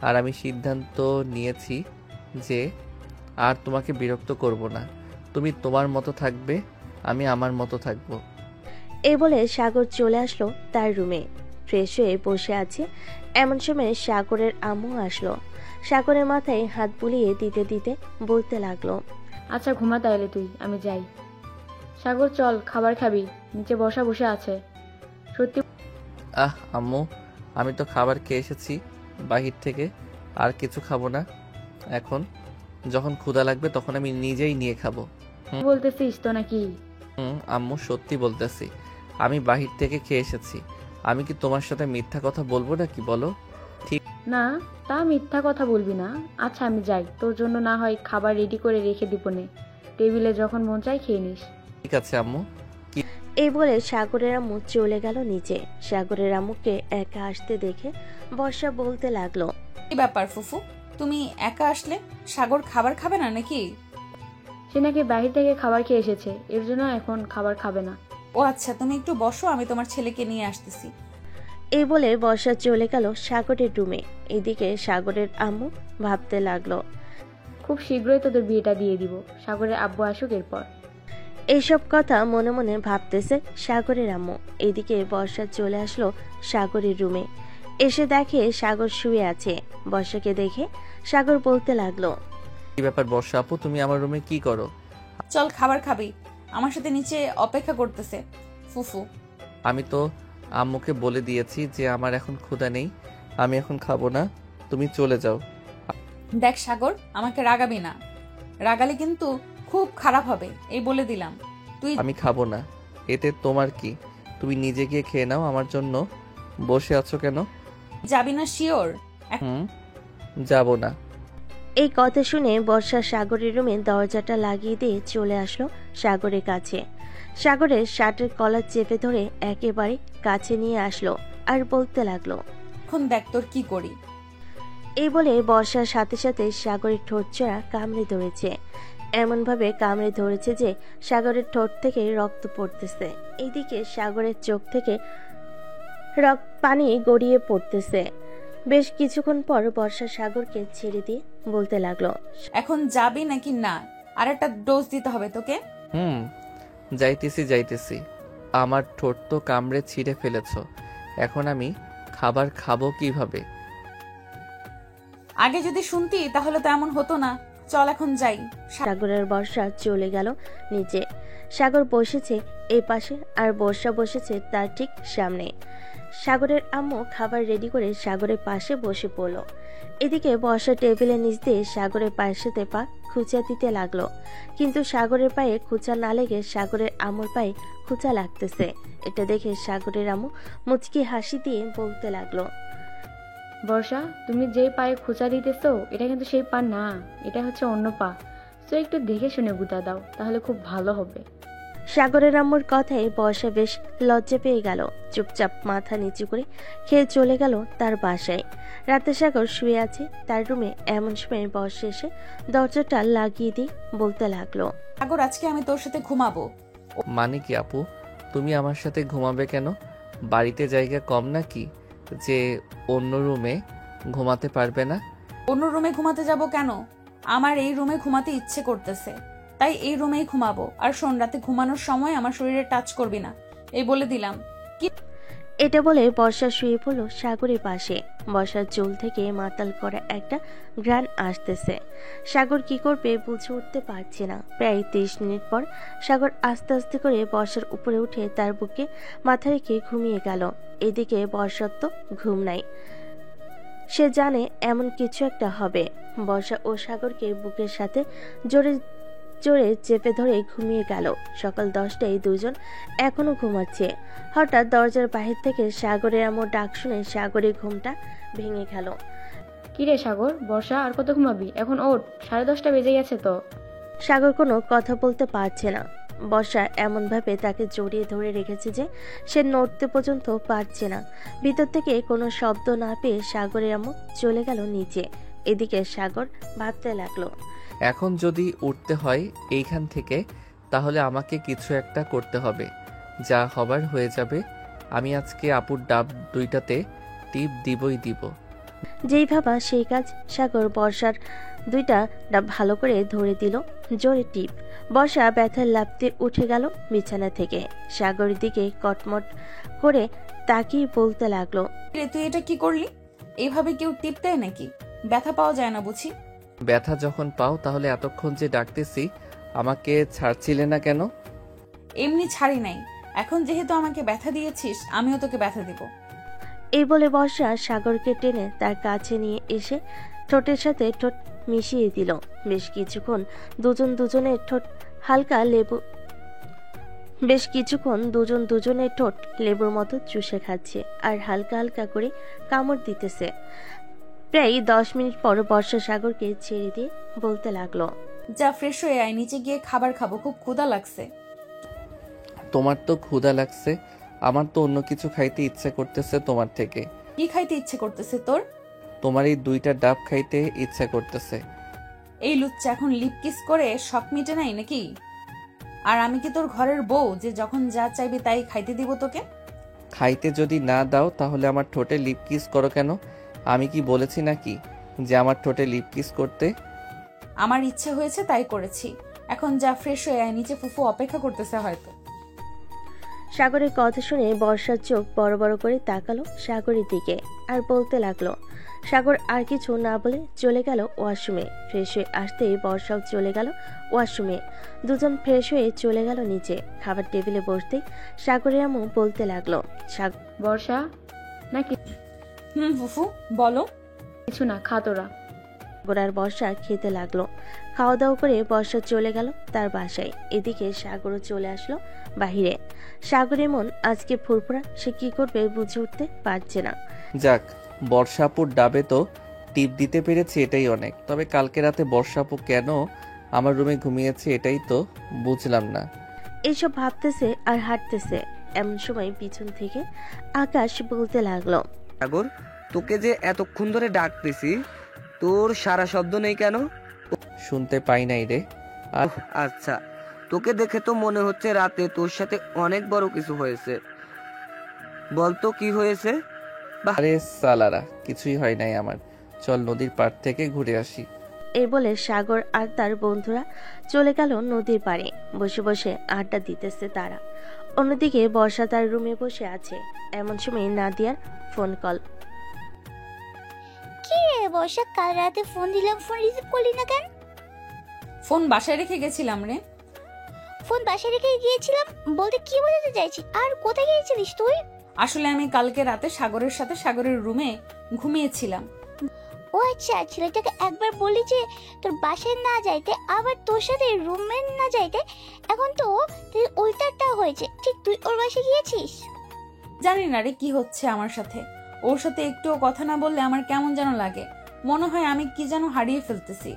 আর আমি সিদ্ধান্ত নিয়েছি যে আর তোমাকে বিরক্ত করব না। তুমি তোমার মতো থাকবে, আমি আমার মতো থাকবো। এই বলে সাগর চলে আসলো তার রুমে। ফ্রেশ হয়ে বসে আছে। এমন সময় সাগরের আম্মু আসলো। সাগরের মাথায় হাত বুলিয়ে দিতে দিতে বলতে লাগলো, আচ্ছা ঘুমা তাহলে তুই, আমি যাই। সাগর চল, খাবার খাবি, নিচে বসা বসে আছে। সত্যি আম্মু, আমি তো খাবার খেয়ে এসেছি বাহির থেকে, আর কিছু খাবো না। এখন যখন ক্ষুধা লাগবে তখন আমি নিজেই নিয়ে খাবো। বলতেছিস তো নাকি? আম্মু সত্যি বলতেছি, আমি বাহির থেকে খেয়ে এসেছি। আমি কি তোমার সাথে মিথ্যা কথা বলবো নাকি বলো? না, তা মিথ্যা কথা বলবি না। আচ্ছা আমি যাই, তোর জন্য না হয় খাবার রেডি করে রেখে দিব নে, টেবিলে যখন মন চাই খেয়ে নিস। ঠিক আছে আম্মু। এই বলে সাগরের আম্মু চলে গেল নিচে। সাগরের আম্মুকে একা আসতে দেখে বর্ষা বলতে লাগলো, কি ব্যাপার ফুফু, তুমি একা আসলে? সাগর খাবার খাবে না নাকি? সে নাকি বাহির থেকে খাবার খেয়ে এসেছে, এর জন্য এখন খাবার খাবে না। ও আচ্ছা, তুমি একটু বসো, আমি তোমার ছেলেকে নিয়ে আসতেছি। এই বলে বর্ষা চলে গেল সাগরের রুমে। এদিকে সাগরের আম্মু ভাবতে লাগলো, খুব শীঘ্রই তোদের বিয়েটা দিয়ে দিব, সাগরের আব্বু আসুক এরপর। এইসব কথা মনে মনে ভাবতেছে সাগরের আম্মু। এদিকে বর্ষা চলে আসলো সাগরের রুমে। এসে দেখে সাগর শুয়ে আছে। বর্ষাকে দেখে সাগর বলতে লাগলো, কি ব্যাপার বর্ষা আপু, তুমি আমার রুমে কি করো? চল খাবার খাবি, আমার সাথে নিচে অপেক্ষা করতেছে ফুফু। আমি তো আম্মুকে বলে দিয়েছি যে আমার এখন ক্ষুধা নেই, আমি এখন খাবো না, তুমি চলে যাও। দেখ সাগর, আমাকে রাগাবি না, রাগালে কিন্তু খুব খারাপ হবে, এই বলে দিলাম। তুই আমি খাবো না, এতে তোমার কি? তুমি নিজে গিয়ে খেয়ে নাও, আমার জন্য বসে আছো কেন? যাবি না শিওর? যাবো না। এই কথা শুনে বর্ষা সাগরের রুমে দরজাটা লাগিয়ে দিয়ে চলে আসলো সাগরের কাছে। সাগরের শার্টের কলার চেপে ধরে একেবারে কাছে নিয়ে আসলো আর বলতে লাগলো, এখন দেখ তোর কি করি। এই বলে বর্ষার সাথে সাথে সাগরের ঠোঁট চড়া কামড়ে ধরেছে। এমনভাবে কামড়ে ধরেছে যে সাগরের ঠোঁট থেকে রক্ত পড়তেছে। এইদিকে সাগরের চোখ থেকে পানি গড়িয়ে পড়তেছে। বেশ কিছুক্ষণ পর বর্ষা সাগরকে ছেড়ে দিয়ে বলতে লাগলো, এখন যাবি নাকি না? আর একটা ডোজ দিতে হবে তোকে। যাইতেছি। আমার ঠোঁট তো কামড়ে ছিঁড়ে ফেলেছো, এখন আমি খাবার খাবো কিভাবে? আগে যদি শুনতি তাহলে তো এমন হতো না। চল এখন যাই। সাগরের বর্ষা চলে গেল নিচে। সাগর বসেছে এই পাশে আর বর্ষা বসেছে তার ঠিক সামনে। সাগরের আম্মু খাবার রেডি করে সাগরের পাশে বসে পড়ল। এদিকে বর্ষা টেবিলের নিচ দিয়ে সাগরের পায়ের সাথে পা খুঁচা দিতে লাগলো, কিন্তু সাগরের পায়ে খুঁচা না লেগে সাগরের আম্মুর পায়ে খুঁচা লাগতেছে। এটা দেখে সাগরের আম্মু মুচকি হাসি দিয়ে বলতে লাগলো, বর্ষা, তুমি যেই পায়ে খোঁচা দিতেছো এটা কিন্তু সেই পা না, এটা হচ্ছে অন্য পা। তো একটু দেখে শুনে গুঁতা দাও, তাহলে খুব ভালো হবে। সাগরের আম্মুর কথায় বর্ষা বেশ লজ্জা পেয়ে গেল। চুপচাপ মাথা নিচু করে খেয়ে চলে গেল তার বাসায়। রাতে সাগর শুয়ে আছে তার রুমে। এমন সময় বর্ষা এসে দরজাটা লাগিয়ে দিয়ে বলতে লাগলো, সাগর, আজকে আমি তোর সাথে ঘুমাবো। মানে কি আপু, তুমি আমার সাথে ঘুমাবে কেন? বাড়িতে জায়গা কম নাকি যে অন্য রুমে ঘুমাতে পারবে না? অন্য রুমে ঘুমাতে যাব কেন? আমার এই রুমে ঘুমাতে ইচ্ছে করতেছে, তাই এই রুমেই ঘুমাবো। আর শোন, রাতে ঘুমানোর সময় আমার শরীরে টাচ করবি না, এই বলে দিলাম। এটা বলে বর্ষা শুয়ে পড়ল সাগরের পাশে। বর্ষার চুল থেকে মাতাল করা একটা ঘ্রাণ আসতেছে। সাগর কি করবে বুঝে উঠতে পারছে না। প্রায় 30 মিনিট পর সাগর আস্তে আস্তে করে বর্ষার উপরে উঠে তার বুকে মাথা রেখে ঘুমিয়ে গেল। এদিকে বর্ষার তো ঘুম নাই, সে জানে এমন কিছু একটা হবে। বর্ষা ও সাগরকে বুকের সাথে জোরে জোরে চেপে ধরে ঘুমিয়ে গেল। সকাল 10টায় দুজন এখনো ঘুমাচ্ছে। হঠাৎ দরজার বাহির থেকে সাগরের আম্মু ডাক শুনে সাগরের ঘুমটা ভেঙে গেল। কিরে সাগর, বর্ষা আর কত ঘুমাবি? এখন ওঠ, 10:30 বেজে গেছে তো। সাগর কোনো কথা বলতে পারছে না। বর্ষা এমনভাবে তাকে জড়িয়ে ধরে রেখেছে যে সে নড়তে পর্যন্ত পারছে না। ভিতর থেকে কোনো শব্দ না পেয়ে সাগরের আম্মু চলে গেল নিচে। এদিকে সাগর ভাবতে লাগলো, এখন যদি উঠতে হয় এইখান থেকে, তাহলে আমাকে কিছু একটা করতে হবে। যা হবার হয়ে যাবে। আমি আজকে আপুর ডাব 2টাতে টিপ দিবই দিব। যেই ভাবা সেই কাজ। সাগর বর্ষার 2টা ডাব ভালো করে ধরে দিল জোরে টিপ। বর্ষা ব্যথার লাফতে উঠে গেল বিছানা থেকে। সাগরের দিকে কটমট করে তাকিয়ে বলতে লাগলো, তুই এটা কি করলি? এইভাবে কেউ টিপ দেয় নাকি? ব্যথা পাওয়া যায় না বুঝি? ব্যথা যখন পাও তাহলে এতক্ষণ যে ডাকতেছি আমাকে ছাড়ছিলে না কেন? এমনি ছাড়ি নাই, এখন যেহেতু আমাকে ব্যথা দিয়েছিস আমিও তোকে ব্যথা দিব। এই বলে বর্ষা সাগরকে টেনে তার কাছে নিয়ে এসে ঠোঁটের সাথে ঠোঁট মিশিয়ে দিল। বেশ কিছুক্ষণ দুজন দুজনের ঠোঁট লেবুর মতো চুষে খাচ্ছে আর হালকা হালকা করে কামড় দিতেছে। প্রায় 10 মিনিট পর বর্ষা সাগরকে ছেড়ে দিয়ে বলতে লাগলো, যা ফ্রেশ হয়ে আয়, নিচে গিয়ে খাবার খাবো, খুব ক্ষুধা লাগছে। তোমার তো ক্ষুধা লাগছে, আমার তো অন্য কিছু খাইতে ইচ্ছে করতেছে তোমার থেকে। কি খাইতে ইচ্ছে করতেছে তোর? তোমার এই 2টা ডাব খাইতে ইচ্ছে করতেছে। এই লুচ্চা এখন লিপ কিস করে শখ মিটে নাই নাকি? আর আমি কি তোর ঘরের বউ যে যখন যা চাইবি তাই খাইতে দিব তোকে? খাইতে যদি না দাও তাহলে আমার ঠোঁটে লিপ কিস করো কেন? আমি কি বলেছি নাকি যে আমার ঠোঁটে লিপ কিস করতে? আমার ইচ্ছে হয়েছে তাই করেছি। এখন যা ফ্রেশ হয়ে আয়, নিচে ফুফু অপেক্ষা করতেছে হয়তো। সাগরের কথা শুনে বর্ষার চোখ বড় বড় করে তাকালো সাগরের দিকে আর বলতে লাগলো। সাগর আর কিছু না বলে চলে গেল ওয়াশরুমে। ফ্রেশ হয়ে আসতেই বর্ষাও চলে গেল ওয়াশরুমে। দুজন ফ্রেশ হয়ে চলে গেল নিচে। খাবার টেবিলে বসতেই সাগরের আম্মু বলতে লাগলো। বর্ষা নাকি? ফুফু বলো। কিছু না, খা তোরা। সাগর আর বর্ষা খেতে লাগলো। খাওয়া দাওয়া করে বর্ষা চলে গেল তার বাসায়। এদিকে সাগরও চলে আসলো বাহিরে। সাগরের মন আজকে ফুরফুরা, সে কি করবে বুঝে উঠতে পারছে না। যাক, বর্ষাপুর ডাবে তো টিপ দিতে পেরেছি, এটাই অনেক। তবে কালকে রাতে বর্ষাপু কেন আমার রুমে ঘুমিয়েছে এটাই তো বুঝলাম না। এইসব ভাবতেছে আর হাঁটতেছে, এমন সময় পিছন থেকে আকাশ বলতে লাগলো। সাগর, তোকে যে এতক্ষণ ধরে ডাকতেছি, তোর সারা শব্দ নেই কেন? শুনতে পাই নাই রে। আর আচ্ছা, তোকে দেখে তো মনে হচ্ছে রাতে তোর সাথে অনেক বড় কিছু হয়েছে। বলতো কি হয়েছে? আরে সালারা, কিছুই হয় নাই আমার। চল নদীর পাড় থেকে ঘুরে আসি। এই বলে সাগর আর তার বন্ধুরা চলে গেল নদীর পাড়ে। বসে বসে আড্ডা দিতেছে তারা। অন্যদিকে বর্ষা তার রুমে বসে আছে। এমন সময় নাদিয়ার ফোন কল। কি রে বর্ষা, কাল রাতে ফোন দিলাম, ফোন রিসিভ করলি না কেন? ফোন বাসায় রেখে গেছিলাম রে। ফোন বাসায় রেখে গিয়েছিলাম বলতে কি বোঝাতে চাইছি? আর কোথায় গিয়েছিলিস তুই? আসলে আমি কালকে রাতে সাগরের সাথে সাগরের রুমে ঘুমিয়েছিলাম। ও আচ্ছা, ছেলেটাকে একবার বলি যে তোর বাসায় না যাইতে, আবার তোর সাথে রুমে না যাইতে। এখন তো উল্টাটা হয়েছে। ঠিক তুই ওর বাসায় গিয়েছিস? জানি না রে কি হচ্ছে আমার সাথে। ওর সাথে একটুও কথা না বললে আমার কেমন যেন লাগে। মনে হয় আমি কি যেন হারিয়ে ফেলতেছি।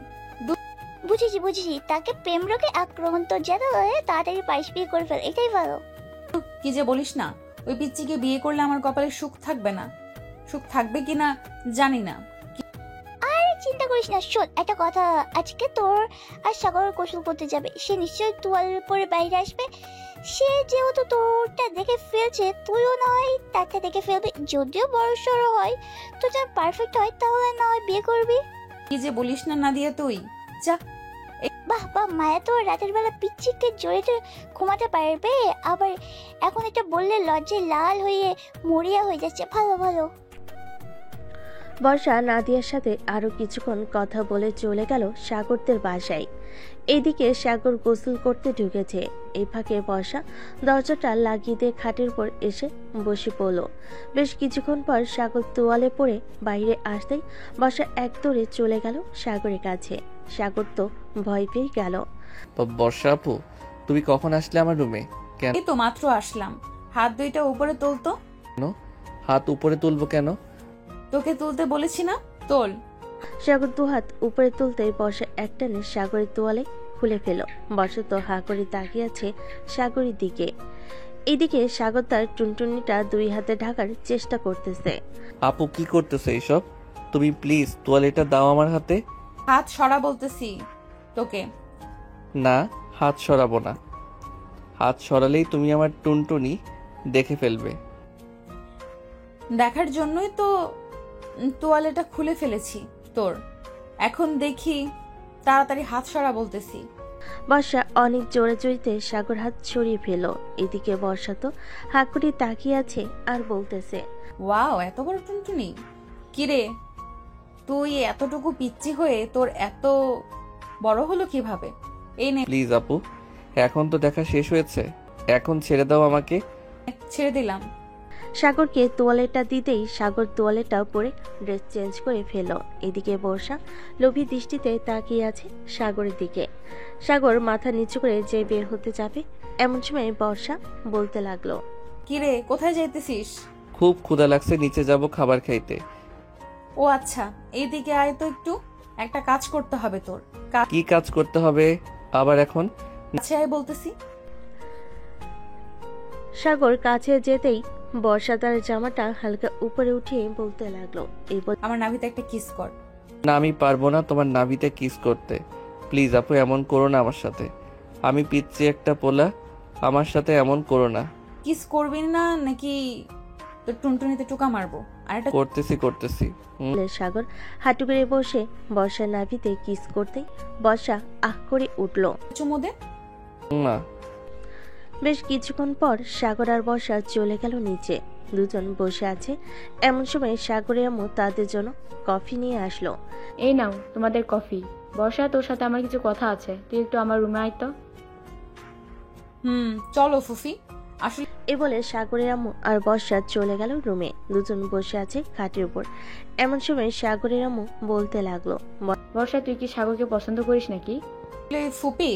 বুঝেছি বুঝেছি, তাকে প্রেম রোগে আক্রমণ, তোর যেন তাড়াতাড়ি পাইস বিয়ে করে ফেল, এটাই ভালো। কি যে বলিস না, ওই পিচ্চিকে বিয়ে করলে আমার কপালে সুখ থাকবে না। সুখ থাকবে কিনা জানি না। আরে চিন্তা করিস না। শোন একটা কথা, আজকে তোর আর সাগর গোসল করতে যাবে। সে নিশ্চয়ই তোয়াল পরে বাইরে আসবে। সে যেহেতু তোরটা দেখে ফেলছে, তুইও না হয় তারটা দেখে ফেলবি। যদিও বড় সড়ো হয়, তো যা পারফেক্ট হয় তাহলে না হয় বিয়ে করবি। কি যে বলিস না নাদিয়া তুই। যা। বাহ বাহ, মায়া তো রাতের বেলা পিচ্চিকে জড়িয়ে ঘুমাতে পারবে। আবার এখন এটা বললে লজ্জায় লাল হয়ে মরিয়া হয়ে যাচ্ছে। ভালো ভালো। বর্ষা নাদিয়ার সাথে আরো কিছুক্ষণ কথা বলে চলে গেল সাগরদের বাসায়। এদিকে সাগর গোসল করতে ঢুকেছে। এই ফাঁকে বর্ষা দরজাটা লাগিয়ে দিয়ে খাটের উপর এসে বসে পড়ল। বেশ কিছুক্ষণ পর সাগর তোয়ালে পড়ে বাইরে আসতেই বর্ষা এক দৌড়ে চলে গেল সাগরের কাছে। সাগর তো ভয় পেয়ে গেল। বর্ষা আপু, তুমি কখন আসলে আমার রুমে? কেন? এই তো মাত্র আসলাম। হাত দুইটা উপরে তোলতো। হাত উপরে তুলবো কেন? তোকে তুলতে বলেছি না, তোল। সাগর দুহাত উপরে তুলতে বর্ষা একটানে সাগরের তোয়ালে খুলে ফেল। বর্ষা তো হা করে তাকিয়ে আছে সাগরের দিকে। এদিকে সাগর তার টুনটুনিটা দুই হাতে ঢাকার চেষ্টা করতেছে। আপু কি করতেছে এইসব? তুমি প্লিজ তোয়ালেটা দাও আমার হাতে। হাত সরা বলতেছি তোকে। না, হাত সরাবো না। হাত সরালেই তুমি আমার টুনটুনি দেখে ফেলবে। দেখার জন্যই তো তোয়ালেটা খুলে ফেলেছি তোর। এখন দেখি, তাড়াতাড়ি হাত সরা বলতেছি। বর্ষা অনেক জোরে জড়িতে সাগর হাত সরিয়ে ফেল। এদিকে বর্ষা তো হা করে তাকিয়ে আছে আর বলতেছে, ওয়াও, এত বড় টুনটুনি। কিরে, তুই এতটুকু পিচ্চি হয়ে তোর এত বড় হলো কিভাবে? এই নে। প্লিজ আপু, এখন তো দেখা শেষ হয়েছে, এখন ছেড়ে দাও আমাকে। ছেড়ে দিলাম। সাগরকে তোয়ালেটা দিতেই সাগর তোয়ালেটা পরে ড্রেস চেঞ্জ করে ফেল। এদিকে বর্ষা লোভী দৃষ্টিতে তাকিয়ে আছে সাগরের দিকে। সাগর মাথা নিচু করে যে বের হতে যাবে, এমন সময় বর্ষা বলতে লাগলো, কিরে, কোথায় যাইতেছিস? খুব ক্ষুধা লাগছে, নিচে যাব খাবার খাইতে। ও আচ্ছা, এইদিকে আয় তো একটু। একটা কাজ করতে হবে তোর। কি কাজ করতে হবে আবার এখন? কাছে আয় বলতেছি। সাগর কাছে যেতেই বর্ষা তার জামাটা হালকা উপরে উঠিয়ে বলতে লাগলো, আমার নাভিতে একটা কিস কর। না, আমি পারবো না তোমার নাভিতে কিস করতে। প্লিজ আপু, এমন করো না আমার সাথে। আমি পিচ্ছি একটা পোলা, আমার সাথে এমন করো না। কিস করবি না নাকি তোর টুনটুনিতে টোকা মারবো? আর একটা করতেছি। সাগর হাঁটু করে বসে বর্ষার নাভিতে কিস করতেই বর্ষা আহ করে উঠল। চুমু দে। না। বেশ কিছুক্ষণ পর সাগর আর বর্ষা চলে গেল নিচে। দুজন বসে আছে এমন সময় সাগরের আম্মু তাদের জন্য কফি নিয়ে আসলো। এই নাও তোমাদের কফি। বর্ষা, তোর সাথে আমার কিছু কথা আছে, তুই একটু আমার রুমে আয় তো। চলো ফুফি। আসলে এ বলে সাগরের আম্মু আর বর্ষা চলে গেল রুমে। দুজন বসে আছে খাটের উপর। এমন সময় সাগরের আম্মু বলতে লাগলো, বর্ষা, তুই কি সাগরকে পছন্দ করিস নাকি? ফুপি,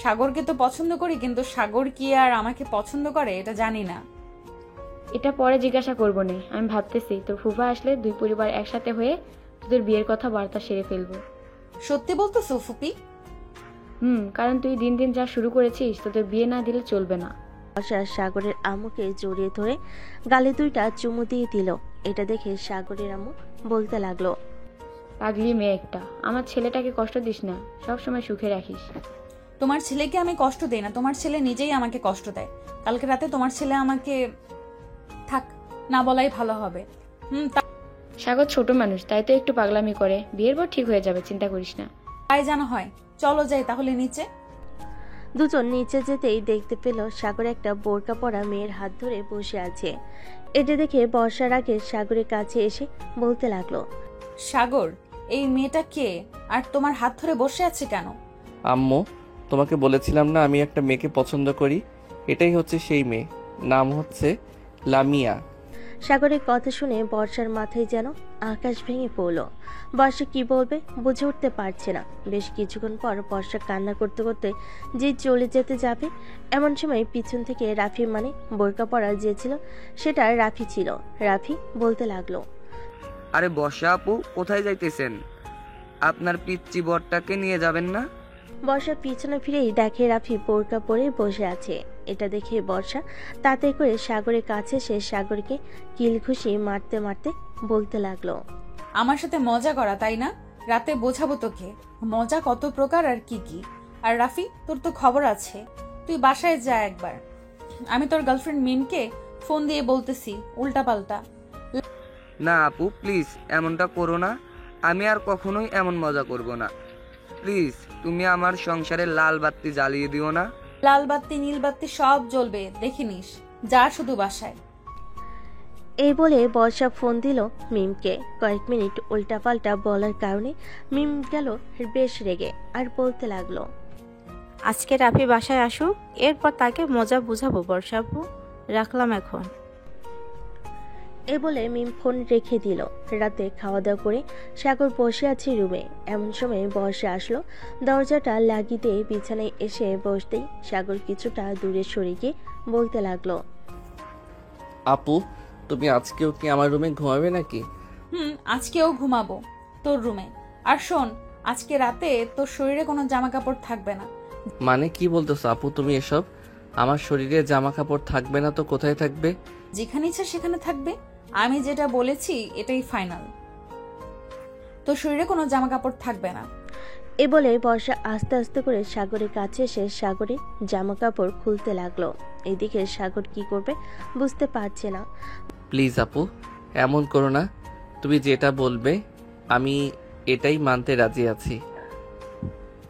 সাগরকে তো পছন্দ করি, কিন্তু সাগর কি আর আমাকে পছন্দ করে এটা জানি না। এটা পরে জিজ্ঞাসা করবো নে। আমি ভাবতেছি তোর ফুফা আসলে দুই পরিবার একসাথে হয়ে তোদের বিয়ের কথা বার্তা সেরে ফেলবো। সত্যি বলতেছো ফুপি? কারণ তুই দিন দিন যা শুরু করেছিস, তোদের বিয়ে না দিলে চলবে না। বর্ষা সাগরের আম্মুকে জড়িয়ে ধরে গালে 2টা চুমু দিয়ে দিল। এটা দেখে সাগরের আম্মু বলতে লাগলো, পাগলি মেয়ে একটা, আমার ছেলেটাকে কষ্ট দিস না, সবসময় সুখে রাখিস। তোমার ছেলেকে আমি কষ্ট দেই না, তোমার ছেলে নিজেই আমাকে কষ্ট দেয়। কালকে রাতে তোমার ছেলে আমাকে, থাক না বলাই ভালো হবে। সাগর ছোট মানুষ, তাই তো একটু পাগলামি করে। বিয়ের পর ঠিক হয়ে যাবে, চিন্তা করিস না। তাই জানা হয়। চলো যাই তাহলে নিচে। দুজন নিচে যেতেই দেখতে পেল সাগর একটা বোরকা পরা মেয়ের হাত ধরে বসে আছে। এটা দেখে বর্ষার আগে সাগরের কাছে এসে বলতে লাগলো, সাগর, এই মেয়েটা কে আর তোমার হাত ধরে বসে আছে কেন? আম্মু, তোমাকে বলেছিলাম না আমি একটা মেয়েকে পছন্দ করি, এটাই হচ্ছে সেই মেয়ে। নাম হচ্ছে লামিয়া। সাগরের কথা শুনে বর্ষার মাথায় যেন আকাশ ভেঙে পড়ল। বর্ষা কি বলবে বুঝে উঠতে পারছে না। বেশ কিছুক্ষণ পর বর্ষা কান্না করতে করতে যে চলে যেতে যাবে, এমন সময় পিছন থেকে রাফি, মানে বোরকা পরা যে ছিল সেটা রাফি ছিল। রাফি বলতে লাগলো, আরে বর্ষা আপু, কোথায় যাইতেছেন? আপনার পিচ্চি বরটাকে নিয়ে যাবেন না? বর্ষা পিছনে ফিরেই দেখে রাফি বোরকা পরে বসে আছে। এটা দেখে বর্ষা তাতে করে সাগরের কাছে সে সাগরকে কিল ঘুষি মারতে মারতে বলতে লাগলো, আমার সাথে মজা করা তাই না? রাতে বোঝাবো তোকে মজা কত প্রকার আর কি কি। আর রাফি, তোর তো খবর আছে, তুই বাসায় যা একবার। আমি তোর গার্লফ্রেন্ড মিমকে ফোন দিয়ে বলতেছি উল্টা পাল্টা। না আপু, প্লিজ এমনটা করো না। আমি আর কখনোই এমন মজা করব না। প্লিজ তুমি আমার সংসারে লাল বাতি জ্বালিয়ে দিও না। লাল বাতি নীল বাতি সব জ্বলবে, দেখে নিস। যা শুধু বাসায়। এই বলে বর্ষা ফোন দিল মিমকে। কয়েক মিনিট উল্টাপাল্টা বলার কারণে মিম গেল বেশ রেগে আর বলতে লাগলো, আজকে রাফি বাসায় আসুক, এরপর তাকে মজা বুঝাবো বর্ষাপু, রাখলাম এখন। এ বলে মিম ফোন রেখে দিল। রাতে খাওয়া দাওয়া করে সাগর বসে আছে রুমে। এমন সময় বর্ষা আসলো। দরজাটা লাগিয়ে দিয়ে বিছানায় এসে বসতেই সাগর কিছুটা দূরে সরে গিয়ে বলতে লাগলো, আপু, তুমি আজকেও কি আমার রুমে ঘুমাবে নাকি? আজকেও ঘুমাবো তোর রুমে। আর শোন, আজকে রাতে তোর শরীরে কোনো জামা কাপড় থাকবে না। মানে কি বলতেছো আপু তুমি এসব? আমার শরীরে জামা কাপড় থাকবে না তো কোথায় থাকবে? যেখানে ইচ্ছা সেখানে থাকবে। আমি যেটা বলেছি এটাই ফাইনাল। তোর শরীরে কোনো জামা কাপড় থাকবে না। এ বলে বর্ষা আস্তে আস্তে করে সাগরের কাছে এসে সাগরের জামা কাপড় খুলতে লাগলো। এদিকে সাগর কি করবে বুঝতে পারছে না। প্লিজ আপু, এমন করো না। তুমি যেটা বলবে আমি এটাই মানতে রাজি আছি।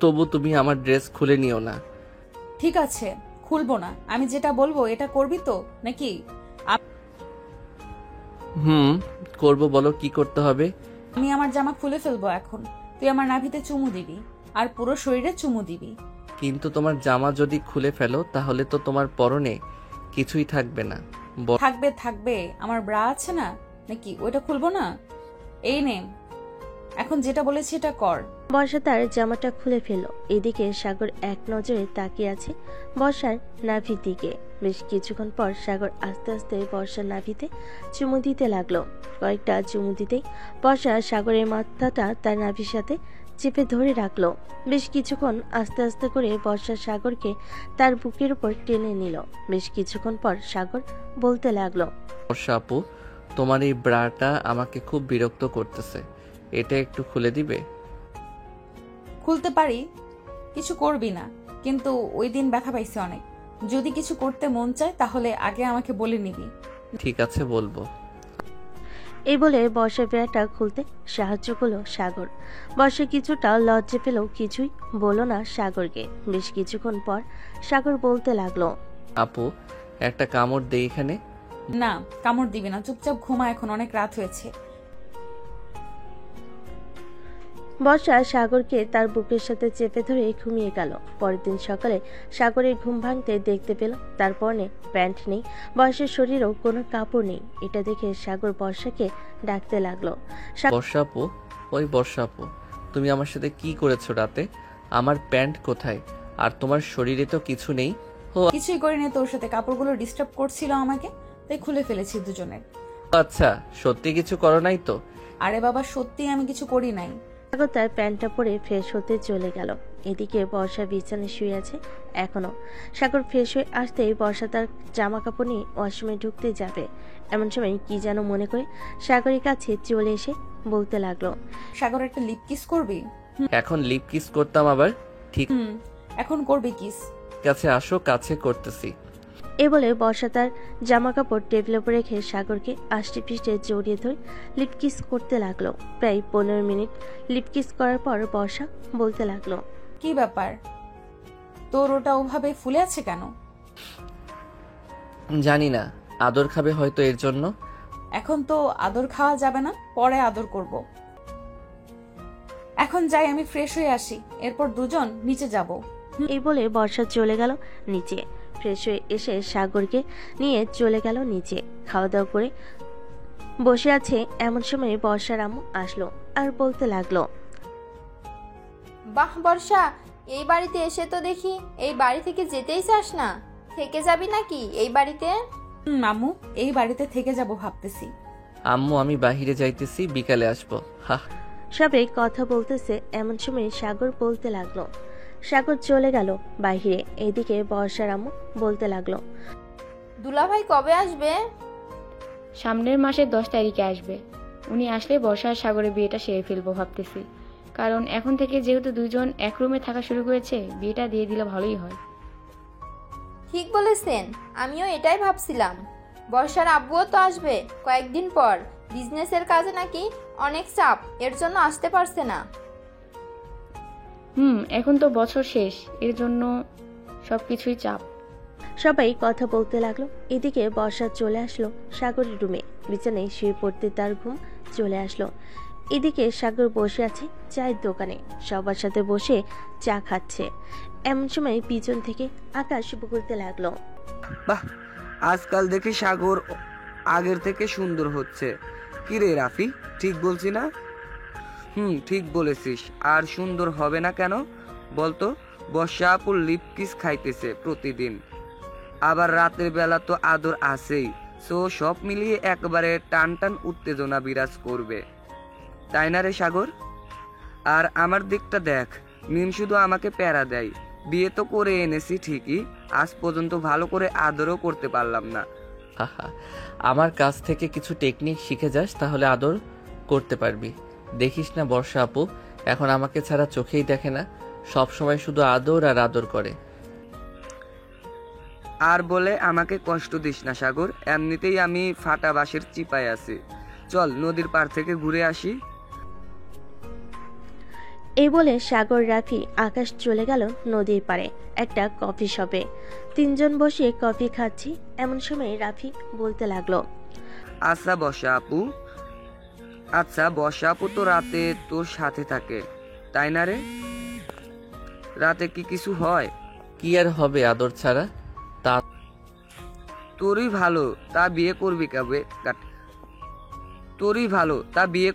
তবু তুমি আমার ড্রেস খুলে নিও না। ঠিক আছে, খুলবো না। আমি যেটা বলবো এটা করবি তো নাকি? করব, বলো কি করতে হবে? আমি আমার জামা খুলে ফেলবো এখন। তুই আমার নাভিতে চুমু দিবি আর পুরো শরীরে চুমু দিবি। কিন্তু তোমার জামা যদি খুলে ফেলো তাহলে তো তোমার পরনে কিছুই থাকবে না। থাকবে থাকবে, আমার ব্রা আছে না নাকি? ওইটা খুলবো না? এই নে, এখন যেটা বলেছি এটা কর। বর্ষা তার জামাটা খুলে ফেলল। এদিকে সাগর এক নজরে তাকিয়ে আছে বর্ষার নাভির দিকে। বেশ কিছুক্ষণ পর সাগর আস্তে আস্তে বর্ষার নাভিতে চুমু দিতে লাগলো। কয়েকটা চুমু দিতেই বর্ষা সাগরের মাথাটা তার নাভির সাথে চেপে ধরে রাখলো। বেশ কিছুক্ষণ আস্তে আস্তে করে বর্ষা সাগরকে তার বুকের উপর টেনে নিল। বেশ কিছুক্ষণ পর সাগর বলতে লাগলো, বর্ষা আপু, তোমার এই ব্রাটা আমাকে খুব বিরক্ত করতেছে, এটা একটু খুলে দিবে? খুলতে পারি, কিছু করবি না, কিন্তু ওই দিন ব্যথা পাইছি অনেক। যদি কিছু করতে মন চায় তাহলে আগে আমাকে বলে নিবি। ঠিক আছে, বলবো। এই বলে বর্ষা ব্রাটা খুলতে সাহায্য করলো সাগর। বর্ষা কিছুটা লজ্জা পেলেও কিছুই বলল না সাগরকে। বেশ কিছুক্ষণ পর সাগর বলতে লাগলো, আপু একটা কামড় দেই এখানে। না, কামড় দিবি না, চুপচাপ ঘুমা, এখন অনেক রাত হয়েছে। বর্ষা সাগরকে তার বুকের সাথে চেপে ধরে ঘুমিয়ে গেল। পরের দিন সকালে সাগরের ঘুম ভাঙতে দেখতে পেল তার পরনে প্যান্ট নেই, বর্ষার শরীরেও কোনো কাপড় নেই। এটা দেখে সাগর বর্ষাকে ডাকতে লাগলো। বর্ষা আপু, ওই বর্ষা আপু, তুমি আমার সাথে কি করেছো রাতে? আমার প্যান্ট কোথায়? আর তোমার শরীরে তো কিছু নেই। কিছুই করিনি, তোর সাথে কাপড়গুলো ডিস্টার্ব করছিল আমাকে, তাই খুলে ফেলেছি দুজনের। আচ্ছা, সত্যি কিছু করো নাই তো? আরে বাবা, সত্যি আমি কিছু করি নাই। সাগর তার প্যান্টটা পরে ফ্রেশ হতে চলে গেল। এদিকে বর্ষা বিছানায় শুয়ে আছে এখনো। সাগর ফ্রেশ হয়ে আসতেই বর্ষা তার জামা কাপড় নিয়ে ওয়াশরুমে ঢুকতে যাবে। এমন সময় কি যেন মনে করে সাগরের কাছে চলে এসে বলতে লাগলো, সাগর, একটা লিপ কিস করবি? এখন লিপ কিস করতাম আবার? ঠিক এখন করবি কিস। আছে, আসো কাছে করতেছি। এ বলে বর্ষা তার জামা কাপড় টেবিলের উপর রেখে সাগরকে আষ্টে পৃষ্ঠে জড়িয়ে ধরে লিপ কিস করতে লাগলো। প্রায় 15 মিনিট লিপ কিস করার পর বর্ষা বলতে লাগলো, কি ব্যাপার, তোর ওটা ওভাবে ফুলে আছে কেন? জানি না, আদর খাবে হয়তো এর জন্য। এখন তো আদর খাওয়া যাবে না, পরে আদর করব। এখন যাই, আমি ফ্রেশ হয়ে আসি, এরপর দুজন নিচে যাব। এই বলে বর্ষা চলে গেল নিচে। ফ্রেশ হয়ে এসে সাগরকে নিয়ে চলে গেল নিচে। খাওয়া দাওয়া করে বসে আছে এমন সময় বর্ষার আম্মু আসলো আর বলতে লাগলো, বাহ বর্ষা, এই বাড়িতে এসে তো দেখি এই বাড়ি থেকে যেতেই চাস না। থেকে যাবি নাকি এই বাড়িতে? আম্মু, এই বাড়িতে থেকে যাব ভাবতেছি। আম্মু, আমি বাহিরে যাইতেছি, বিকালে আসবো। সবাই কথা বলতেছে এমন সময় সাগর বলতে লাগলো। সাগর চলে গেল বাহিরে। এদিকে বর্ষার আম্মু বলতে লাগলো, দুলাভাই কবে আসবে? সামনের মাসের 10 তারিখে আসবে। উনি আসলে বর্ষা আর সাগরের বিয়েটা সেরে ফেলবো ভাবতেছি। কারণ এখন থেকে যেহেতু দুজন এক রুমে থাকা শুরু করেছে, বিয়েটা দিয়ে দিলে ভালোই হয়। ঠিক বলেছেন, আমিও এটাই ভাবছিলাম। বর্ষার আব্বুও তো আসবে কয়েকদিন পর। বিজনেসের কাজে নাকি অনেক চাপ, এর জন্য আসতে পারছে না। এখন তো বছর শেষ, এর জন্য সবকিছুই চাপ। সবাই কথা বলতে লাগলো। এদিকে বর্ষা চলে আসলো সাগরের রুমে। বিছানায় শুয়ে পড়তে তার ঘুম চলে আসলো। এদিকে সাগর বসে আছে চায়ের দোকানে, সবার সাথে বসে চা খাচ্ছে। এমন সময় পিছন থেকে আকাশ বলতে লাগলো, বাহ, আজকাল দেখি সাগর আগের থেকে সুন্দর হচ্ছে। কি রে রাফি, ঠিক বলছি না? ঠিক বলেছিস। আর সুন্দর হবে না কেন বলতো? বর্ষা আপুর লিপ কিস খাইতেছে প্রতিদিন, আবার রাতের বেলা তো আদর আছেই। সো সব মিলিয়ে একবারে টান টান উত্তেজনা বিরাজ করবে, তাই না রে সাগর? আর আমার দিকটা দেখ, মিম শুধু আমাকে প্যারা দেয়। বিয়ে তো করে এনেছি ঠিকই, আজ পর্যন্ত ভালো করে আদরও করতে পারলাম না। আমার কাছ থেকে কিছু টেকনিক শিখে যাস, তাহলে আদর করতে পারবি। দেখিস না বর্ষা আপু এখন আমাকে ছাড়া চোখেই দেখে না, সব সময় শুধু আদর আর আদর করে। আর বলে আমাকে কষ্ট দিস না সাগর, এমনিতেই আমি ফাটা বাঁশের চিপায় আছি। চল নদীর পার থেকে ঘুরে আসি। এই বলে সাগর, রাফি, আকাশ চলে গেল নদীর পাড়ে একটা কফি শপে। তিনজন বসে কফি খাচ্ছি। এমন সময় রাফি বলতে লাগলো, আচ্ছা বর্ষা আপু তো রাতে তোর সাথে থাকে, তাই না রে? রাতে কি কিছু হয়? কি আর হবে আদর ছাড়া? তা তোরই ভালো, তা বিয়ে